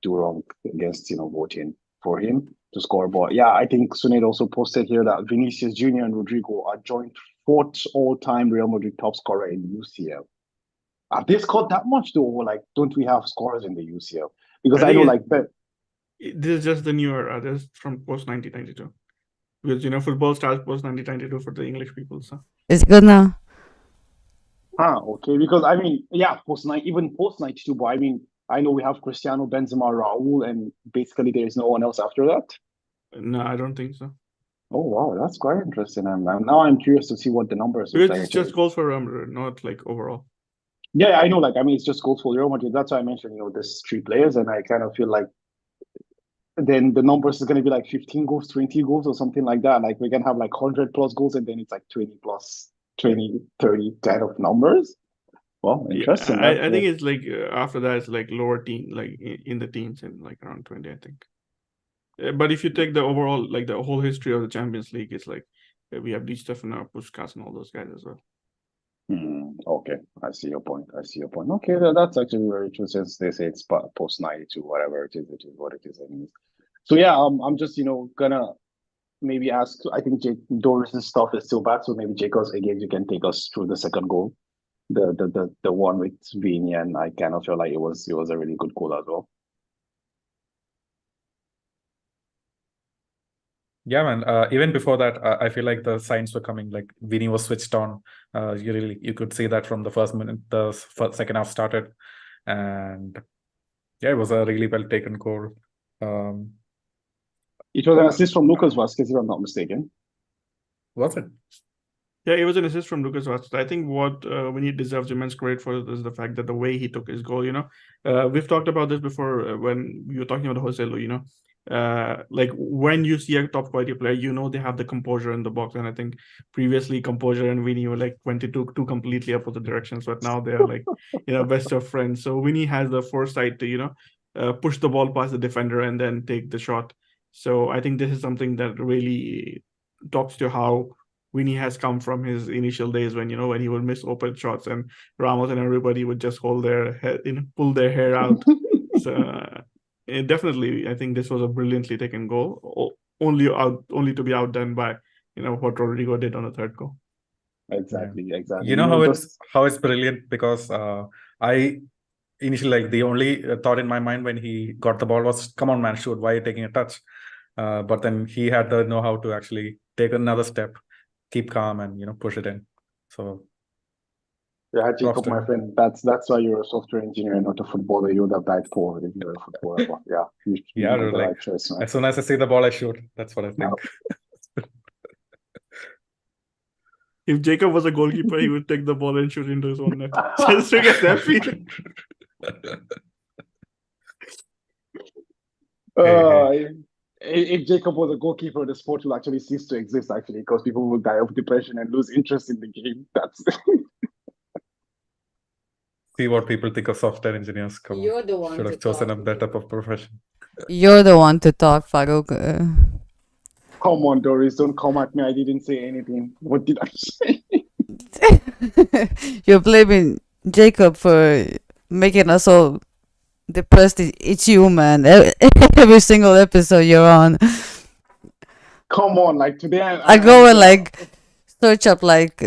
do wrong against, voting for him to score. But yeah, I think Sunil also posted here that Vinicius Jr. and Rodrigo are joint fourth all-time Real Madrid top scorer in UCL. Have they scored that much though? Or like, don't we have scorers in the UCL? Because I know like this is just the new era. This is from post 1992. Because football starts post 1992 for the English people. So is it good now? Okay. Because I mean, yeah, post 92. But I mean, I know we have Cristiano, Benzema, Raul, and basically there is no one else after that. No, I don't think so. Oh wow, that's quite interesting. And now I'm curious to see what the numbers. Because it's just goals for Real Madrid, not like overall. Yeah, I know. Like, I mean, it's just goals for Real Madrid. That's why I mentioned, there's three players, and I kind of feel like then the numbers is going to be like 15 goals, 20 goals, or something like that. Like, we're going to have like 100 plus goals, and then it's like 20 plus 20, 30 kind of numbers. Well, interesting. Yeah, I think it's like after that, it's like lower teen, like in the teens, and like around 20, I think. But if you take the overall, like the whole history of the Champions League, it's like we have Di Stefano, Puskas, and all those guys as well. Okay, I see your point. Okay, that's actually very true, since they say it's post 92, whatever it is what it is. I mean, so yeah, I'm just gonna maybe ask. I think Doris's stuff is still back, so maybe Jacobs again, you can take us through the second goal, the one with Vini, and I kind of feel like it was a really good goal as well. Yeah, man. Even before that, I feel like the signs were coming. Like Vini was switched on. You could see that from the first minute the second half started, and yeah, it was a really well taken goal. It was an assist from Lucas Vazquez, if I'm not mistaken. Was it? Yeah, it was an assist from Lucas Vazquez. I think what Vini deserves immense credit for is the fact that the way he took his goal. We've talked about this before when we were talking about Joselu. Like when you see a top quality player, they have the composure in the box, and I think previously composure and Vini were like went into two completely opposite directions, but now they're like best of friends. So Vini has the foresight to push the ball past the defender and then take the shot. So I think this is something that really talks to how Vini has come from his initial days when when he would miss open shots and Ramos and everybody would just hold their head, pull their hair out. So. Definitely, I think this was a brilliantly taken goal, only to be outdone by what Rodrigo did on the third goal. Exactly. You know how Just it's brilliant because I initially like the only thought in my mind when he got the ball was, "Come on, man, shoot! Why are you taking a touch?" But then he had the know-how to actually take another step, keep calm, and push it in. So yeah, props Jacob, to my him. friend. That's why you're a software engineer and not a footballer. You would have died forward if you were a footballer. But yeah, you Yeah, made the like right choice, man. as soon as I see the ball, I shoot. That's what I think. If Jacob was a goalkeeper, he would take the ball and shoot into his own net just to get that feeling. Hey. If Jacob was a goalkeeper, the sport will actually cease to exist, actually, because people will die of depression and lose interest in the game. That's See what people think of software engineers. Come on. You're the one Should to have chosen talk. a better profession. You're the one to talk, Farouk. come on, Doris, don't come at me. I didn't say anything. What did I say? You're blaming Jacob for making us all depressed. It's you, man. Every single episode you're on, Come on, like today I go and like search up like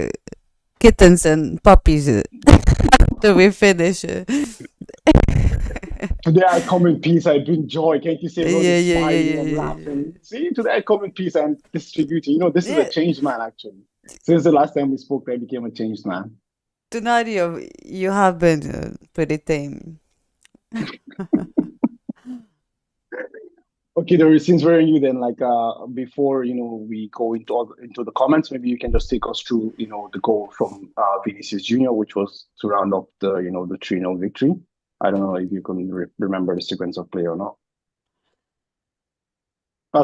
kittens and puppies after we finish. Today I come in peace. I bring joy. Can't you see everyone is smiling and Yeah. laughing? See, today I come in peace and distributing. This is a Yeah. changed man, actually. Since the last time we spoke, I became a changed man. Tonight you have been pretty tame. Okay, Doris, since we're new, then before we go into the comments, maybe you can just take us through the goal from Vinicius Junior, which was to round up the the 3-0 victory. I don't know if you can remember the sequence of play or not.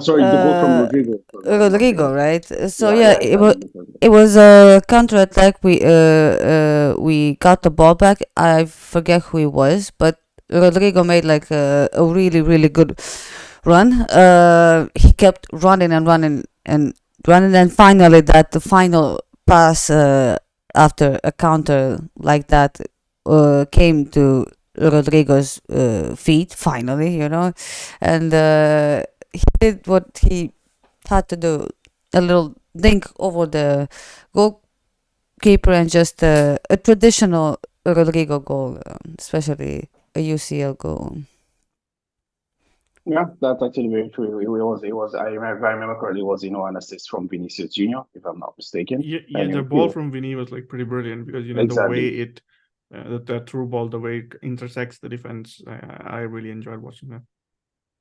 Sorry, the goal from Rodrigo. Rodrigo, right? So Yeah, it was a counter attack. We got the ball back. I forget who it was, but Rodrigo made like a really good run. He kept running and running and running, and finally the final pass after a counter like that came to Rodrigo's feet finally, and he did what he had to do, a little dink over the goalkeeper, and just a traditional Rodrigo goal, especially a UCL goal. Yeah, that's actually very true. It was. I remember correctly. It was an assist from Vinicius Junior, if I'm not mistaken. Yeah, the ball from Vini was like pretty brilliant because the way it that through ball, the way it intersects the defense, I really enjoyed watching that.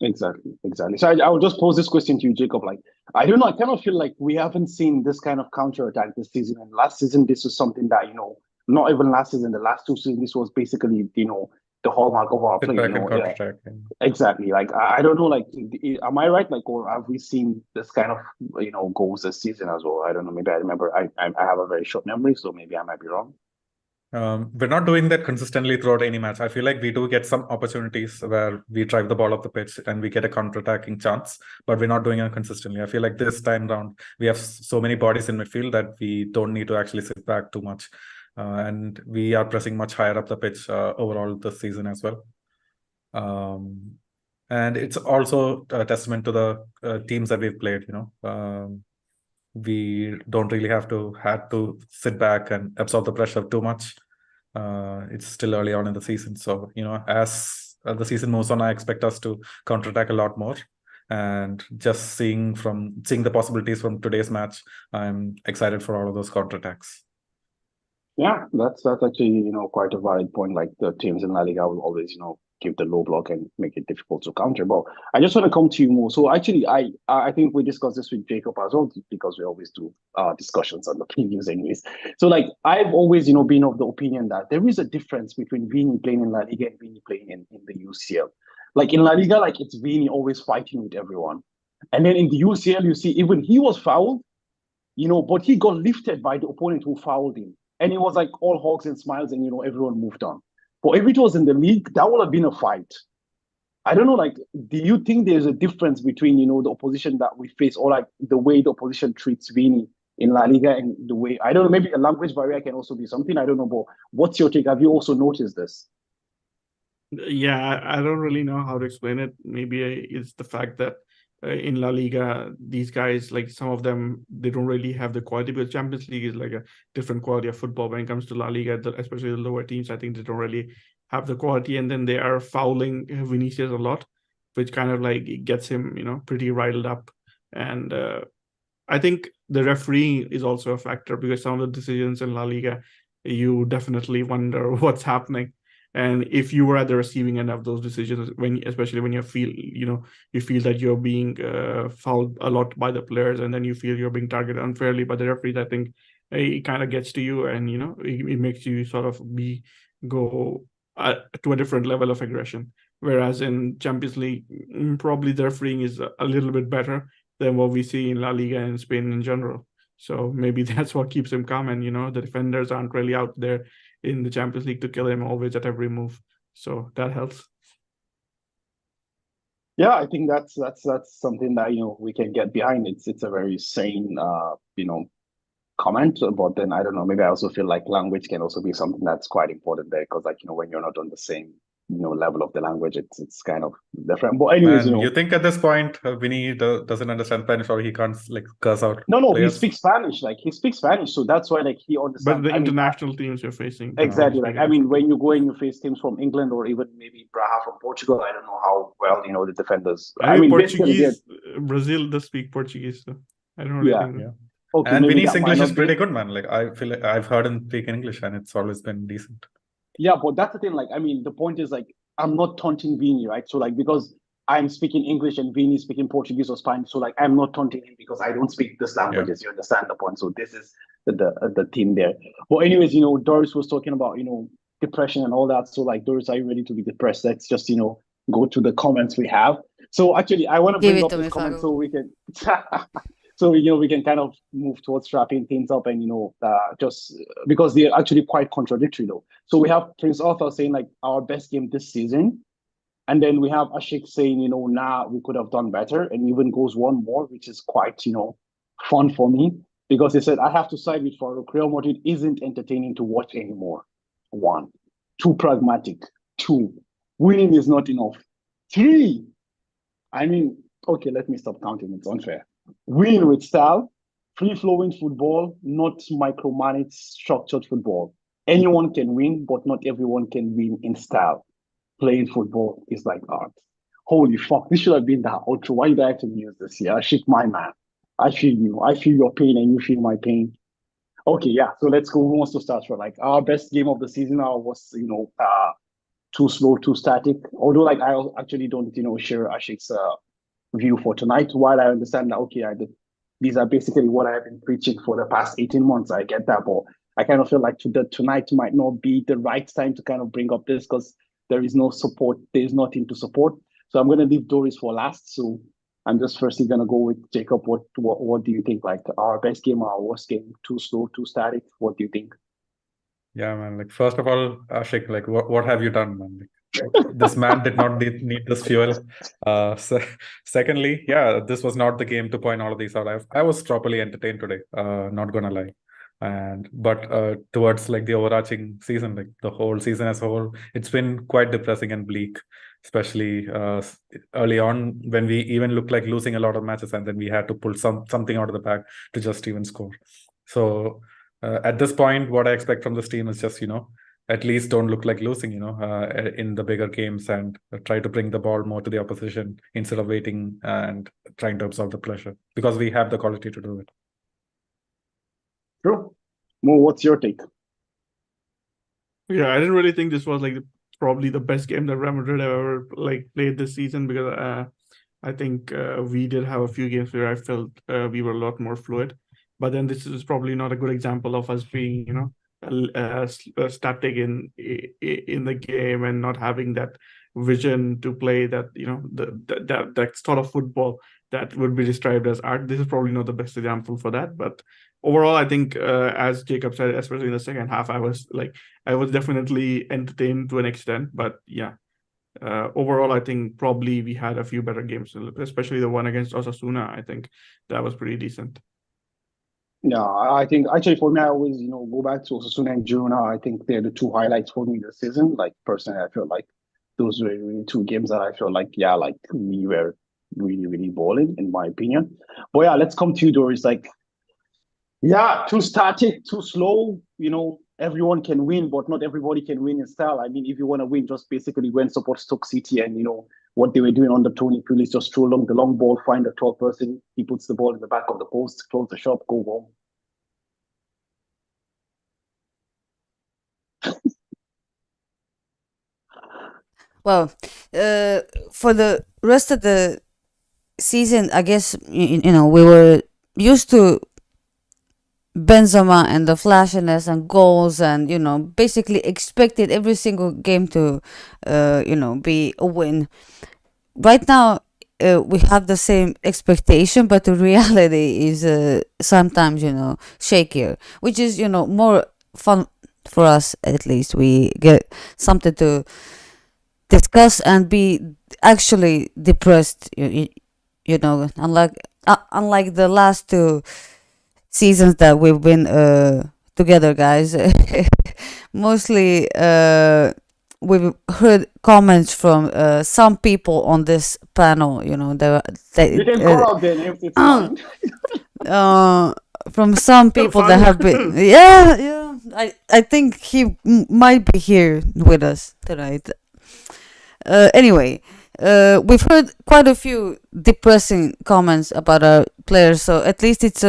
Exactly. So I will just pose this question to you, Jacob. Like, I don't know, I kind of feel like we haven't seen this kind of counter attack this season. And last season, this was something that not even last season, the last two seasons, this was basically the hallmark of our play. Yeah. Exactly. Like I don't know. Like, am I right? Like, or have we seen this kind of goals this season as well? I don't know. Maybe I remember. I have a very short memory, so maybe I might be wrong. We're not doing that consistently throughout any match. I feel like we do get some opportunities where we drive the ball off the pitch and we get a counter-attacking chance, but we're not doing it consistently. I feel like this time round, we have so many bodies in midfield that we don't need to actually sit back too much. And we are pressing much higher up the pitch overall this season as well. And it's also a testament to the teams that we've played, we don't really have to sit back and absorb the pressure too much. It's still early on in the season, so as the season moves on, I expect us to counterattack a lot more. And just seeing the possibilities from today's match, I'm excited for all of those counterattacks. Yeah, that's actually quite a valid point. Like, the teams in La Liga will always give the low block and make it difficult to counter. But I just want to come to you more. So actually, I think we discussed this with Jacob as well, because we always do discussions on the previews anyways. So like, I've always been of the opinion that there is a difference between Vini playing in La Liga and Vini playing in the UCL. Like, in La Liga, like, it's Vini always fighting with everyone, and then in the UCL, you see even he was fouled, but he got lifted by the opponent who fouled him, and it was like all hugs and smiles, and everyone moved on. But if it was in the league, that would have been a fight. I don't know, like, do you think there's a difference between, the opposition that we face, or like the way the opposition treats Vini in La Liga and the way, I don't know, maybe a language barrier can also be something, I don't know, but what's your take? Have you also noticed this? Yeah, I don't really know how to explain it. Maybe it's the fact that in La Liga, these guys, like some of them, they don't really have the quality, because Champions League is like a different quality of football. When it comes to La Liga, especially the lower teams, I think they don't really have the quality, and then they are fouling Vinicius a lot, which kind of like gets him, pretty riled up. And I think the refereeing is also a factor, because some of the decisions in La Liga, you definitely wonder what's happening. And if you were at the receiving end of those decisions, especially when you feel that you're being fouled a lot by the players, and then you feel you're being targeted unfairly by the referees, I think it kind of gets to you, and it makes you sort of go to a different level of aggression. Whereas in Champions League, probably the refereeing is a little bit better than what we see in La Liga and Spain in general. So maybe that's what keeps him calm. And, the defenders aren't really out there in the Champions League to kill him always at every move. So that helps. Yeah, I think that's something that we can get behind. It's a very sane comment, but then I don't know. Maybe I also feel like language can also be something that's quite important there, because when you're not on the same level of the language, it's kind of different. But anyways, Man, you think at this point Vinny doesn't understand Spanish, or he can't like curse out no, he players? speaks Spanish. Like, he speaks Spanish, so that's why he understands. But the international teams you're facing, exactly. Like, when you go and you face teams from England, or even maybe Braga from Portugal, I don't know how well the defenders. Portuguese. Brazil does speak Portuguese, so I don't really think. Yeah. Okay, and Vinny's English is pretty good, man. Like, I feel like I've heard him speak English, and it's always been decent. Yeah, but that's the thing. Like, the point is, like, I'm not taunting Vinny, right? So, like, because I'm speaking English and Vinny speaking Portuguese or Spanish, so like, I'm not taunting him because I don't speak this languages. You understand the point? So this is the team there. But anyways, Doris was talking about depression and all that. So, like, Doris, are you ready to be depressed? Let's just go to the comments we have. So actually, I want to bring up this comment so we can. So we can kind of move towards wrapping things up, and just because they're actually quite contradictory though. So we have Prince Arthur saying like our best game this season, and then we have Ashik saying we could have done better, and even goes one more, which is quite fun for me, because he said I have to side with Farouk. Real Madrid isn't entertaining to watch anymore. 1, too pragmatic. 2, winning is not enough. 3, okay, let me stop counting. It's unfair. Win with style, free-flowing football, not micromanaged, structured football. Anyone can win, but not everyone can win in style. Playing football is like art. Holy fuck, this should have been the outro. Why did I have to use this here? Shit, my man. I feel you. I feel your pain, and you feel my pain. Okay, yeah. So let's go. Who wants to start? For like our best game of the season was, too slow, too static. Although, like, I actually don't, share Ashik's view for tonight. While I understand that, okay, these are basically what I have been preaching for the past 18 months. I get that, but I kind of feel like tonight might not be the right time to kind of bring up this, because there is no support. There's nothing to support. So I'm going to leave Doris for last. So I'm just firstly going to go with Jacob. What do you think? Like, our best game, our worst game? Too slow, too static? What do you think? Yeah, man. Like, first of all, Ashik, like, what have you done, man? Like, this man did not need this fuel. Secondly, yeah, this was not the game to point all of these out. I was properly entertained today. Not gonna lie. But towards like the overarching season, like the whole season as a whole, it's been quite depressing and bleak, especially early on when we even looked like losing a lot of matches, and then we had to pull something out of the bag to just even score. So at this point, what I expect from this team is just at least don't look like losing, in the bigger games, and try to bring the ball more to the opposition instead of waiting and trying to absorb the pressure, because we have the quality to do it. True. Mo, what's your take? Yeah, I didn't really think this was like probably the best game that Real Madrid have ever like played this season, because I think we did have a few games where I felt we were a lot more fluid. But then this is probably not a good example of us being, static in the game and not having that vision to play that, that sort of football that would be described as art. This is probably not the best example for that. But overall, I think, as Jacob said, especially in the second half, I was definitely entertained to an extent. But yeah, overall, I think probably we had a few better games, especially the one against Osasuna. I think that was pretty decent. Yeah, I think actually for me, I always go back to Osasuna and Girona. I think they're the two highlights for me this season. Like, personally, I feel like those were really two games that I feel like, yeah, like we were really, really balling, in my opinion. But yeah, let's come to you, Doris. Like, yeah, too static, too slow. Everyone can win, but not everybody can win in style. I mean, if you want to win, just basically win, support Stoke City, and what they were doing under Tony Pulis, just throw along the long ball, find a tall person, he puts the ball in the back of the post, close the shop, go home. Well, for the rest of the season, I guess we were used to Benzema and the flashiness and goals, and basically expected every single game to be a win. Right now, we have the same expectation, but the reality is sometimes shakier, which is more fun for us. At least we get something to discuss and be actually depressed. Unlike the last two seasons that we've been together, guys. Mostly we've heard comments from some people on this panel. You can call out their names, it's fine. From some people that have been, yeah. I think he might be here with us tonight. Anyway, we've heard quite a few depressing comments about our players, so at least it's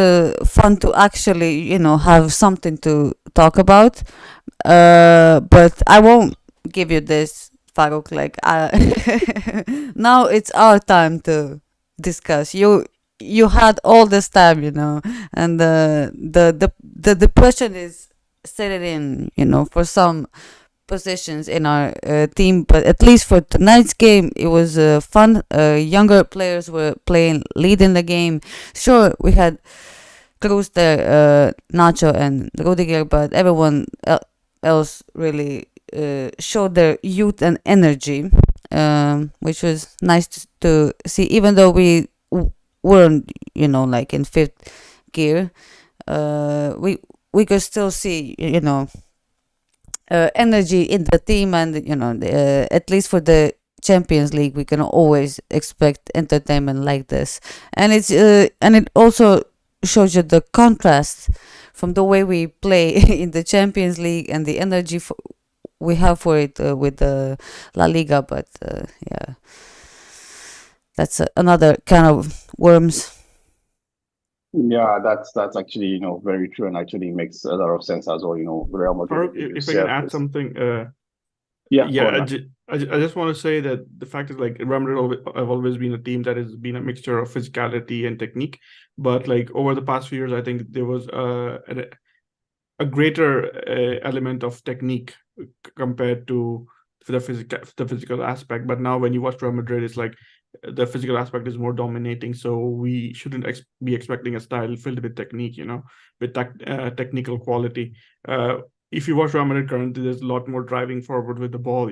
fun to actually, have something to talk about. But I won't give you this, Farooq. Like, now it's our time to discuss. You had all this time, and the depression is setting in, for some positions in our team, but at least for tonight's game it was fun. Younger players were leading the game. Sure, we had Cruz there, Nacho and Rudiger, but everyone else really showed their youth and energy, which was nice to see, even though we weren't like in fifth gear. We could still see energy in the team, and at least for the Champions League we can always expect entertainment like this. And it also shows you the contrast from the way we play in the Champions League and the energy we have for it with the La Liga. But yeah, that's another kind of worms. Yeah, that's actually very true, and actually makes a lot of sense as well. Real Madrid. If I can add something, yeah. I just want to say that the fact is, like, Real Madrid have always been a team that has been a mixture of physicality and technique, but like over the past few years, I think there was a greater element of technique compared to the physical aspect. But now when you watch Real Madrid, it's like the physical aspect is more dominating, so we shouldn't be expecting a style filled with technique, with technical quality. If you watch Real Madrid currently, there's a lot more driving forward with the ball,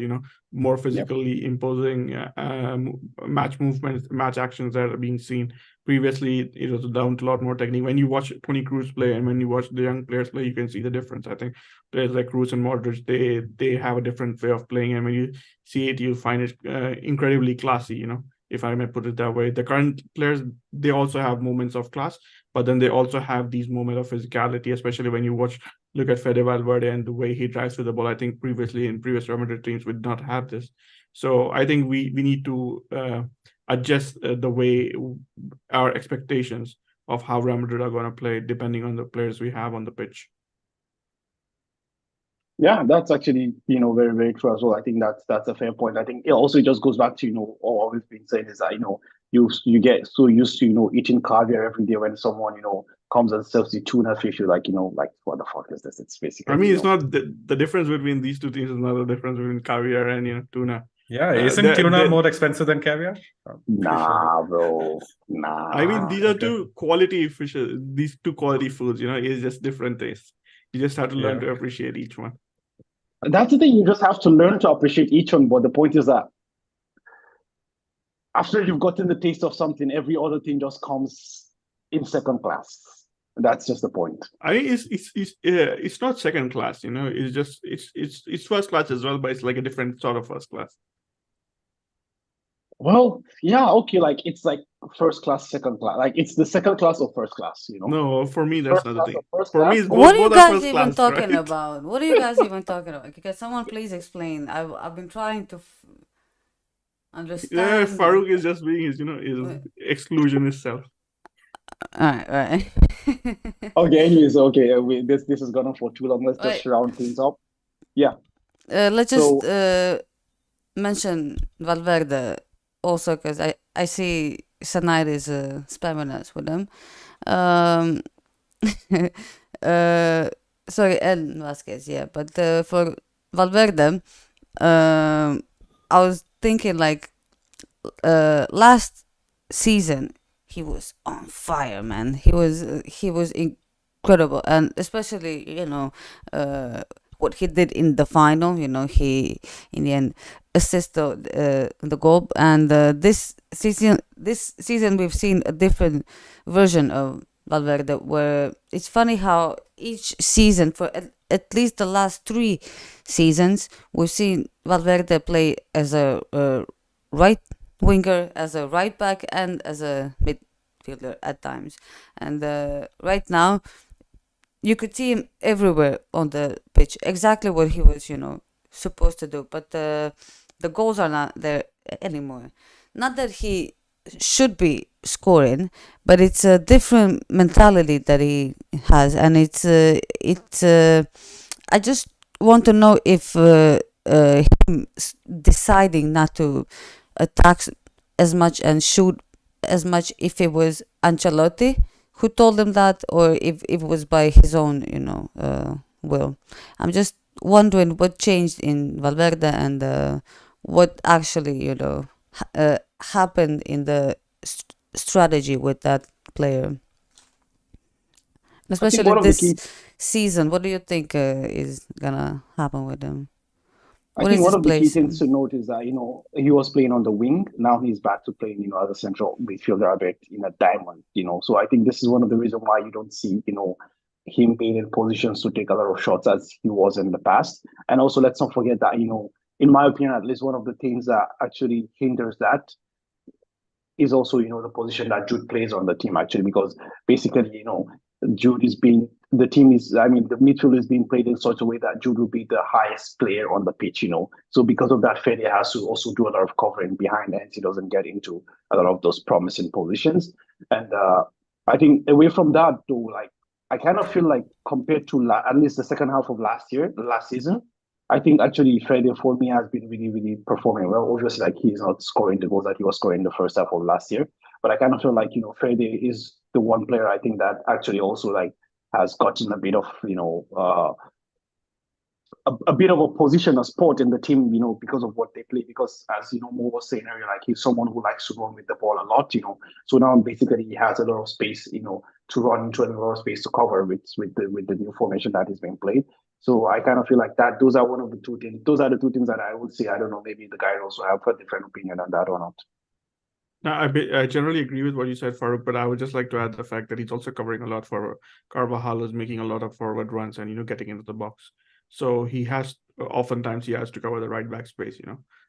more physically imposing match movements, match actions that are being seen. Previously, it was down to a lot more technique. When you watch Toni Kroos play and when you watch the young players play, you can see the difference. I think players like Kroos and Modric, they have a different way of playing, and when you see it, you find it incredibly classy, if I may put it that way. The current players, they also have moments of class, but then they also have these moments of physicality, especially when you look at Fede Valverde and the way he drives with the ball. I think previously in previous Real Madrid teams we did not have this. So I think we need to adjust the way our expectations of how Real Madrid are going to play depending on the players we have on the pitch. Yeah, that's actually, very, very true as well. I think that's a fair point. I think it also just goes back to, all we've been saying is that, you get so used to, eating caviar every day when someone, comes and serves you tuna fish, you're like, like, what the fuck is this? It's basically. I mean, it's not the difference between these two things is not the difference between caviar and, tuna. Yeah, isn't tuna more expensive than caviar? Nah, bro. Nah. I mean, these are two quality fishes, these two quality foods, it's just different tastes. You just have to learn to appreciate each one. That's the thing, you just have to learn to appreciate each one. But the point is that after you've gotten the taste of something, every other thing just comes in second class. That's just the point. I mean, it's not second class, it's just it's first class as well, but it's like a different sort of first class. Well, yeah, okay, like it's like first class, second class. Like it's the second class or first class, you know? No, for me that's First not the class or thing. first For me, class it's or What are you both are guys first even class, talking right? about? What are you guys even talking about? Can someone please explain? I've been trying to Yeah, understand. Farouk is just being his, his All exclusionist self. right, all right. okay, anyways, okay, this is gone on for too long. Let's Wait, just round things up. Yeah. let's just So mention Valverde also because I see Sanai is spamming us with them. Um, uh, sorry, and Vasquez, yeah. But for Valverde, I was thinking like last season he was on fire, man. He was incredible, and especially what he did in the final. He in the end assisted the goal, and this season we've seen a different version of Valverde. Where it's funny how each season for at least the last 3 seasons we've seen Valverde play as a right winger, as a right back, and as a midfielder at times. And right now, you could see him everywhere on the pitch, exactly what he was, supposed to do. But the goals are not there anymore. Not that he should be scoring, but it's a different mentality that he has, and it's. I just want to know if him deciding not to attack as much and shoot as much, if it was Ancelotti who told him that, or if it was by his own, will. I'm just wondering what changed in Valverde, and what actually, happened in the strategy with that player, I think especially one of the this key season. What do you think is gonna happen with him? I What is think one his of the key place? things to note is that, he was playing on the wing. Now he's back to playing, as a central midfielder a bit in a diamond. So I think this is one of the reasons why you don't see, him being in positions to take a lot of shots as he was in the past. And also, let's not forget that, in my opinion, at least one of the things that actually hinders that is also, the position that Jude plays on the team actually, because basically, Jude is being the team is I mean the midfield is being played in such a way that Jude will be the highest player on the pitch. So because of that, Fede has to also do a lot of covering behind, and he doesn't get into a lot of those promising positions. And I think away from that though, like I kind of feel like compared to at least the second half of last season, I think actually Fede for me has been really, really performing well. Obviously, like he's not scoring the goals that he was scoring in the first half of last year, but I kind of feel like Fede is the one player I think that actually also like has gotten a bit of a bit of a position, a spot in the team, because of what they play. Because as Mo was saying earlier, like he's someone who likes to run with the ball a lot. So now basically he has a lot of space, to run into, and a lot of space to cover with the new formation that is being played. So I kind of feel like that those are one of the two things. Those are the two things that I would say. I don't know, maybe the guys also have a different opinion on that or not. Now, I generally agree with what you said, Farouk, but I would just like to add the fact that he's also covering a lot for Carvajal, is making a lot of forward runs and, getting into the box. So oftentimes he has to cover the right back space,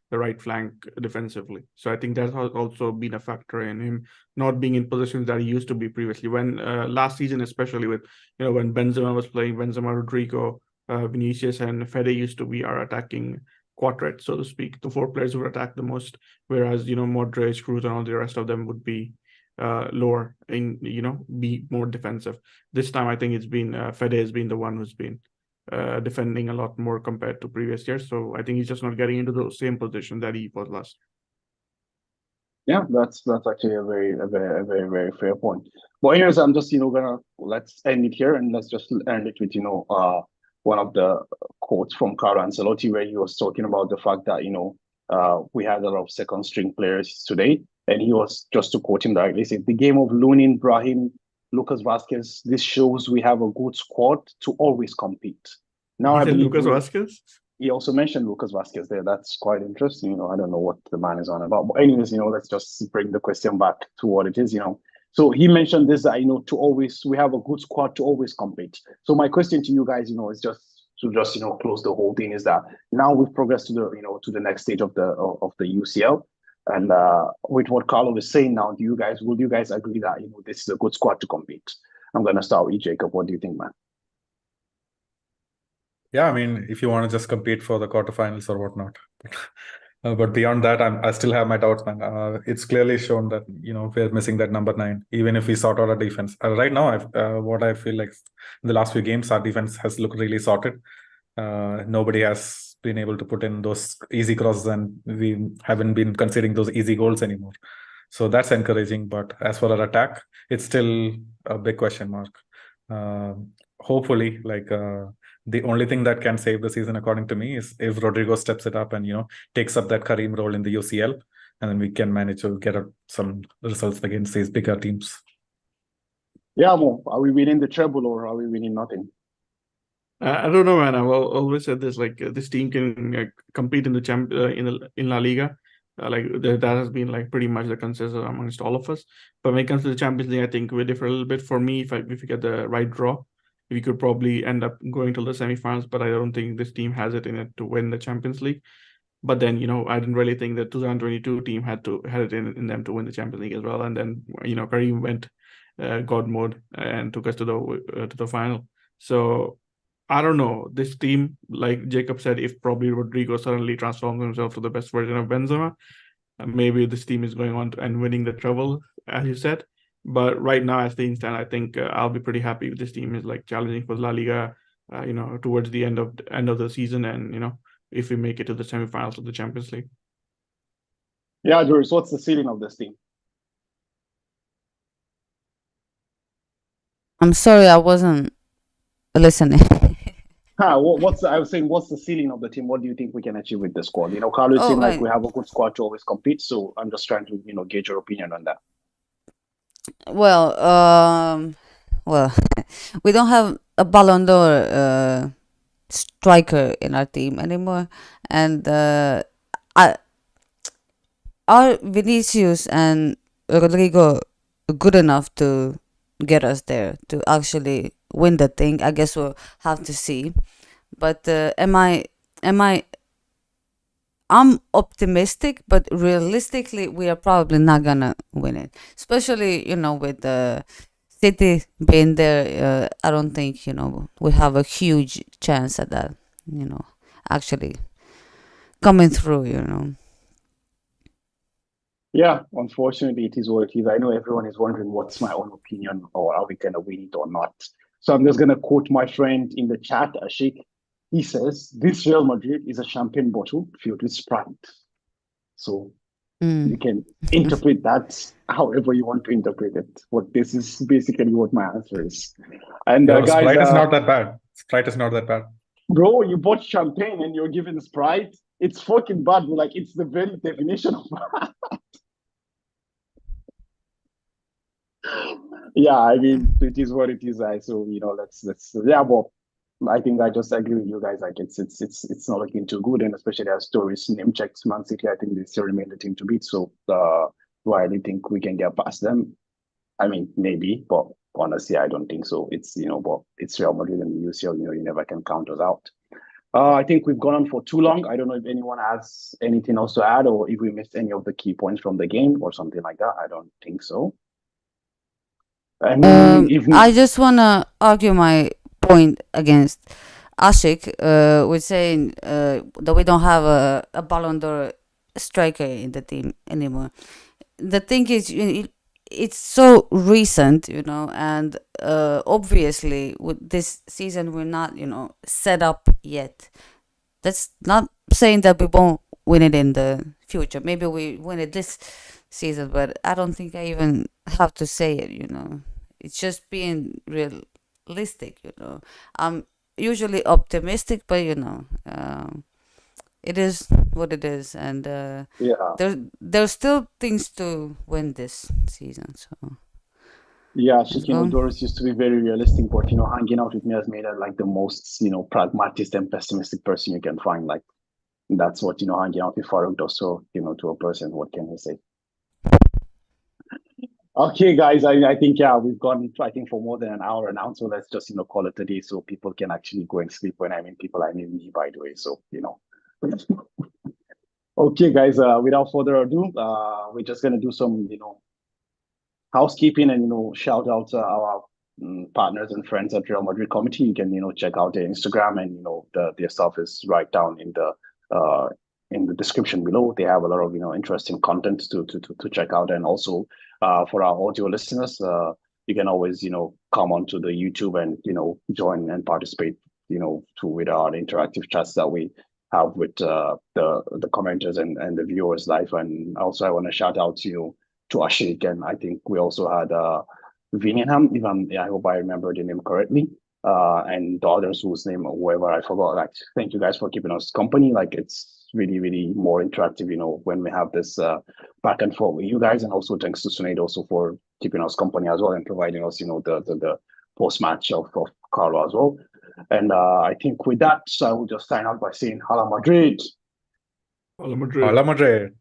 the right flank defensively. So I think that has also been a factor in him not being in positions that he used to be previously. When last season, especially with, when Benzema was playing, Benzema, Rodrigo, Vinicius, and Fede used to be our attacking quartet, so to speak, the 4 players who would attack the most, whereas Modric, Cruz, and all the rest of them would be lower in be more defensive. This time, I think it's been Fede has been the one who's been defending a lot more compared to previous years. So I think he's just not getting into the same position that he was last. Yeah, that's actually a very, very fair point. But anyways, I'm just let's end it here, and let's just end it with one of the quotes from Carlo Ancelotti, where he was talking about the fact that we had a lot of second string players today, and he was, just to quote him directly, said the game of Lunin, Brahim, Lucas Vasquez. This shows we have a good squad to always compete. Now He I said believe Lucas Vasquez. he also mentioned Lucas Vasquez there. That's quite interesting. I don't know what the man is on about. But anyways, let's just bring the question back to what it is. So he mentioned this that we have a good squad to always compete. So my question to you guys, is just to close the whole thing, is that now we've progressed to the next stage of the UCL. And with what Carlo is saying now, will you guys agree that this is a good squad to compete? I'm gonna start with Jacob. What do you think, man? Yeah, I mean, if you want to just compete for the quarterfinals or whatnot. But beyond that, I still have my doubts, man. It's clearly shown that we're missing that number 9, even if we sort out our defense. Right now, what I feel like in the last few games, our defense has looked really sorted. Nobody has been able to put in those easy crosses, and we haven't been conceding those easy goals anymore. So that's encouraging. But as for our attack, it's still a big question mark. Hopefully, the only thing that can save the season, according to me, is if Rodrigo steps it up and takes up that Karim role in the UCL, and then we can manage to get some results against these bigger teams. Yeah, Mo, are we winning the treble or are we winning nothing? I don't know, man. I've always said this: this team can compete in the in La Liga. That has been pretty much the consensus amongst all of us. But when it comes to the Champions League, I think we differ a little bit. For me, if we get the right draw, we could probably end up going to the semifinals. But I don't think this team has it in it to win the Champions League. But then I didn't really think the 2022 team had it in them to win the Champions League as well. And then Karim went God mode and took us to the final. So I don't know. This team, like Jacob said, if probably Rodrigo suddenly transforms himself to the best version of Benzema, maybe this team is going on and winning the treble, as you said. But right now, as things stand, I think I'll be pretty happy if this team is challenging for La Liga, towards the end of the season, and if we make it to the semifinals of the Champions League. Yeah, Joris, what's the ceiling of this team? I'm sorry, I wasn't listening. I was saying, what's the ceiling of the team? What do you think we can achieve with the squad? Carlos seemed like we have a good squad to always compete, so I'm just trying to, gauge your opinion on that. Well, we don't have a Ballon d'Or striker in our team anymore, and are Vinicius and Rodrigo good enough to get us there to actually win the thing? I guess we'll have to see. But I'm optimistic, but realistically, we are probably not gonna win it. Especially, with the City being there, I don't think we have a huge chance at that. Actually coming through. Yeah, unfortunately, it is what it is. I know everyone is wondering what's my own opinion, or are we gonna win it or not. So I'm just gonna quote my friend in the chat, Ashik. He says, "This Real Madrid is a champagne bottle filled with Sprite." So you can interpret that however you want to interpret it. But this is basically what my answer is. And guys, Sprite is not that bad. Sprite is not that bad. Bro, you bought champagne and you're given Sprite. It's fucking bad. It's the very definition of bad. Yeah, I mean, it is what it is. So let's yeah, well, I think I just agree with you guys. It's not looking too good, and especially as Stories name checked Man City, I think they still remain the team to beat. So do I really think we can get past them? I mean, maybe, but honestly, I don't think so. It's but it's Real Madrid and the UCL. You never can count us out. I think we've gone on for too long. I don't know if anyone has anything else to add, or if we missed any of the key points from the game or something like that. I don't think so. I just want to argue my point against Ashik with saying that we don't have a Ballon d'Or striker in the team anymore. The thing is, it's so recent, and obviously with this season we're not, set up yet. That's not saying that we won't win it in the future. Maybe we win it this season, but I don't think I even have to say it, It's just being realistic, I'm usually optimistic, but it is what it is, and there's still things to win this season. So yeah, Doris used to be very realistic, but hanging out with me has made her the most pragmatic and pessimistic person you can find. That's what hanging out with Farouk does. So to a person, what can I say? Okay, guys, I think we've gone for more than an hour now, so let's just call it a day so people can actually go and sleep. When I mean people, I mean me, by the way. So Okay, guys. Without further ado, we're just gonna do some, housekeeping and shout out to our partners and friends at Real Madrid Committee. You can check out their Instagram, and their stuff is right down in the description below. They have a lot of interesting content to check out, and also for our audio listeners, you can always come onto the YouTube and join and participate with our interactive chats that we have with the commenters and the viewers live. And also I want to shout out to Ashik, and I think we also had Vinningham, I hope I remember the name correctly, and the others whose name or whoever I forgot. Like, thank you guys for keeping us company. Like, it's really, really more interactive, when we have this back and forth with you guys. And also thanks to Sunaid also for keeping us company as well and providing us, the post match of Carlo as well. And I think with that, I will just sign out by saying Hala Madrid. Hala Madrid. Hola Madrid.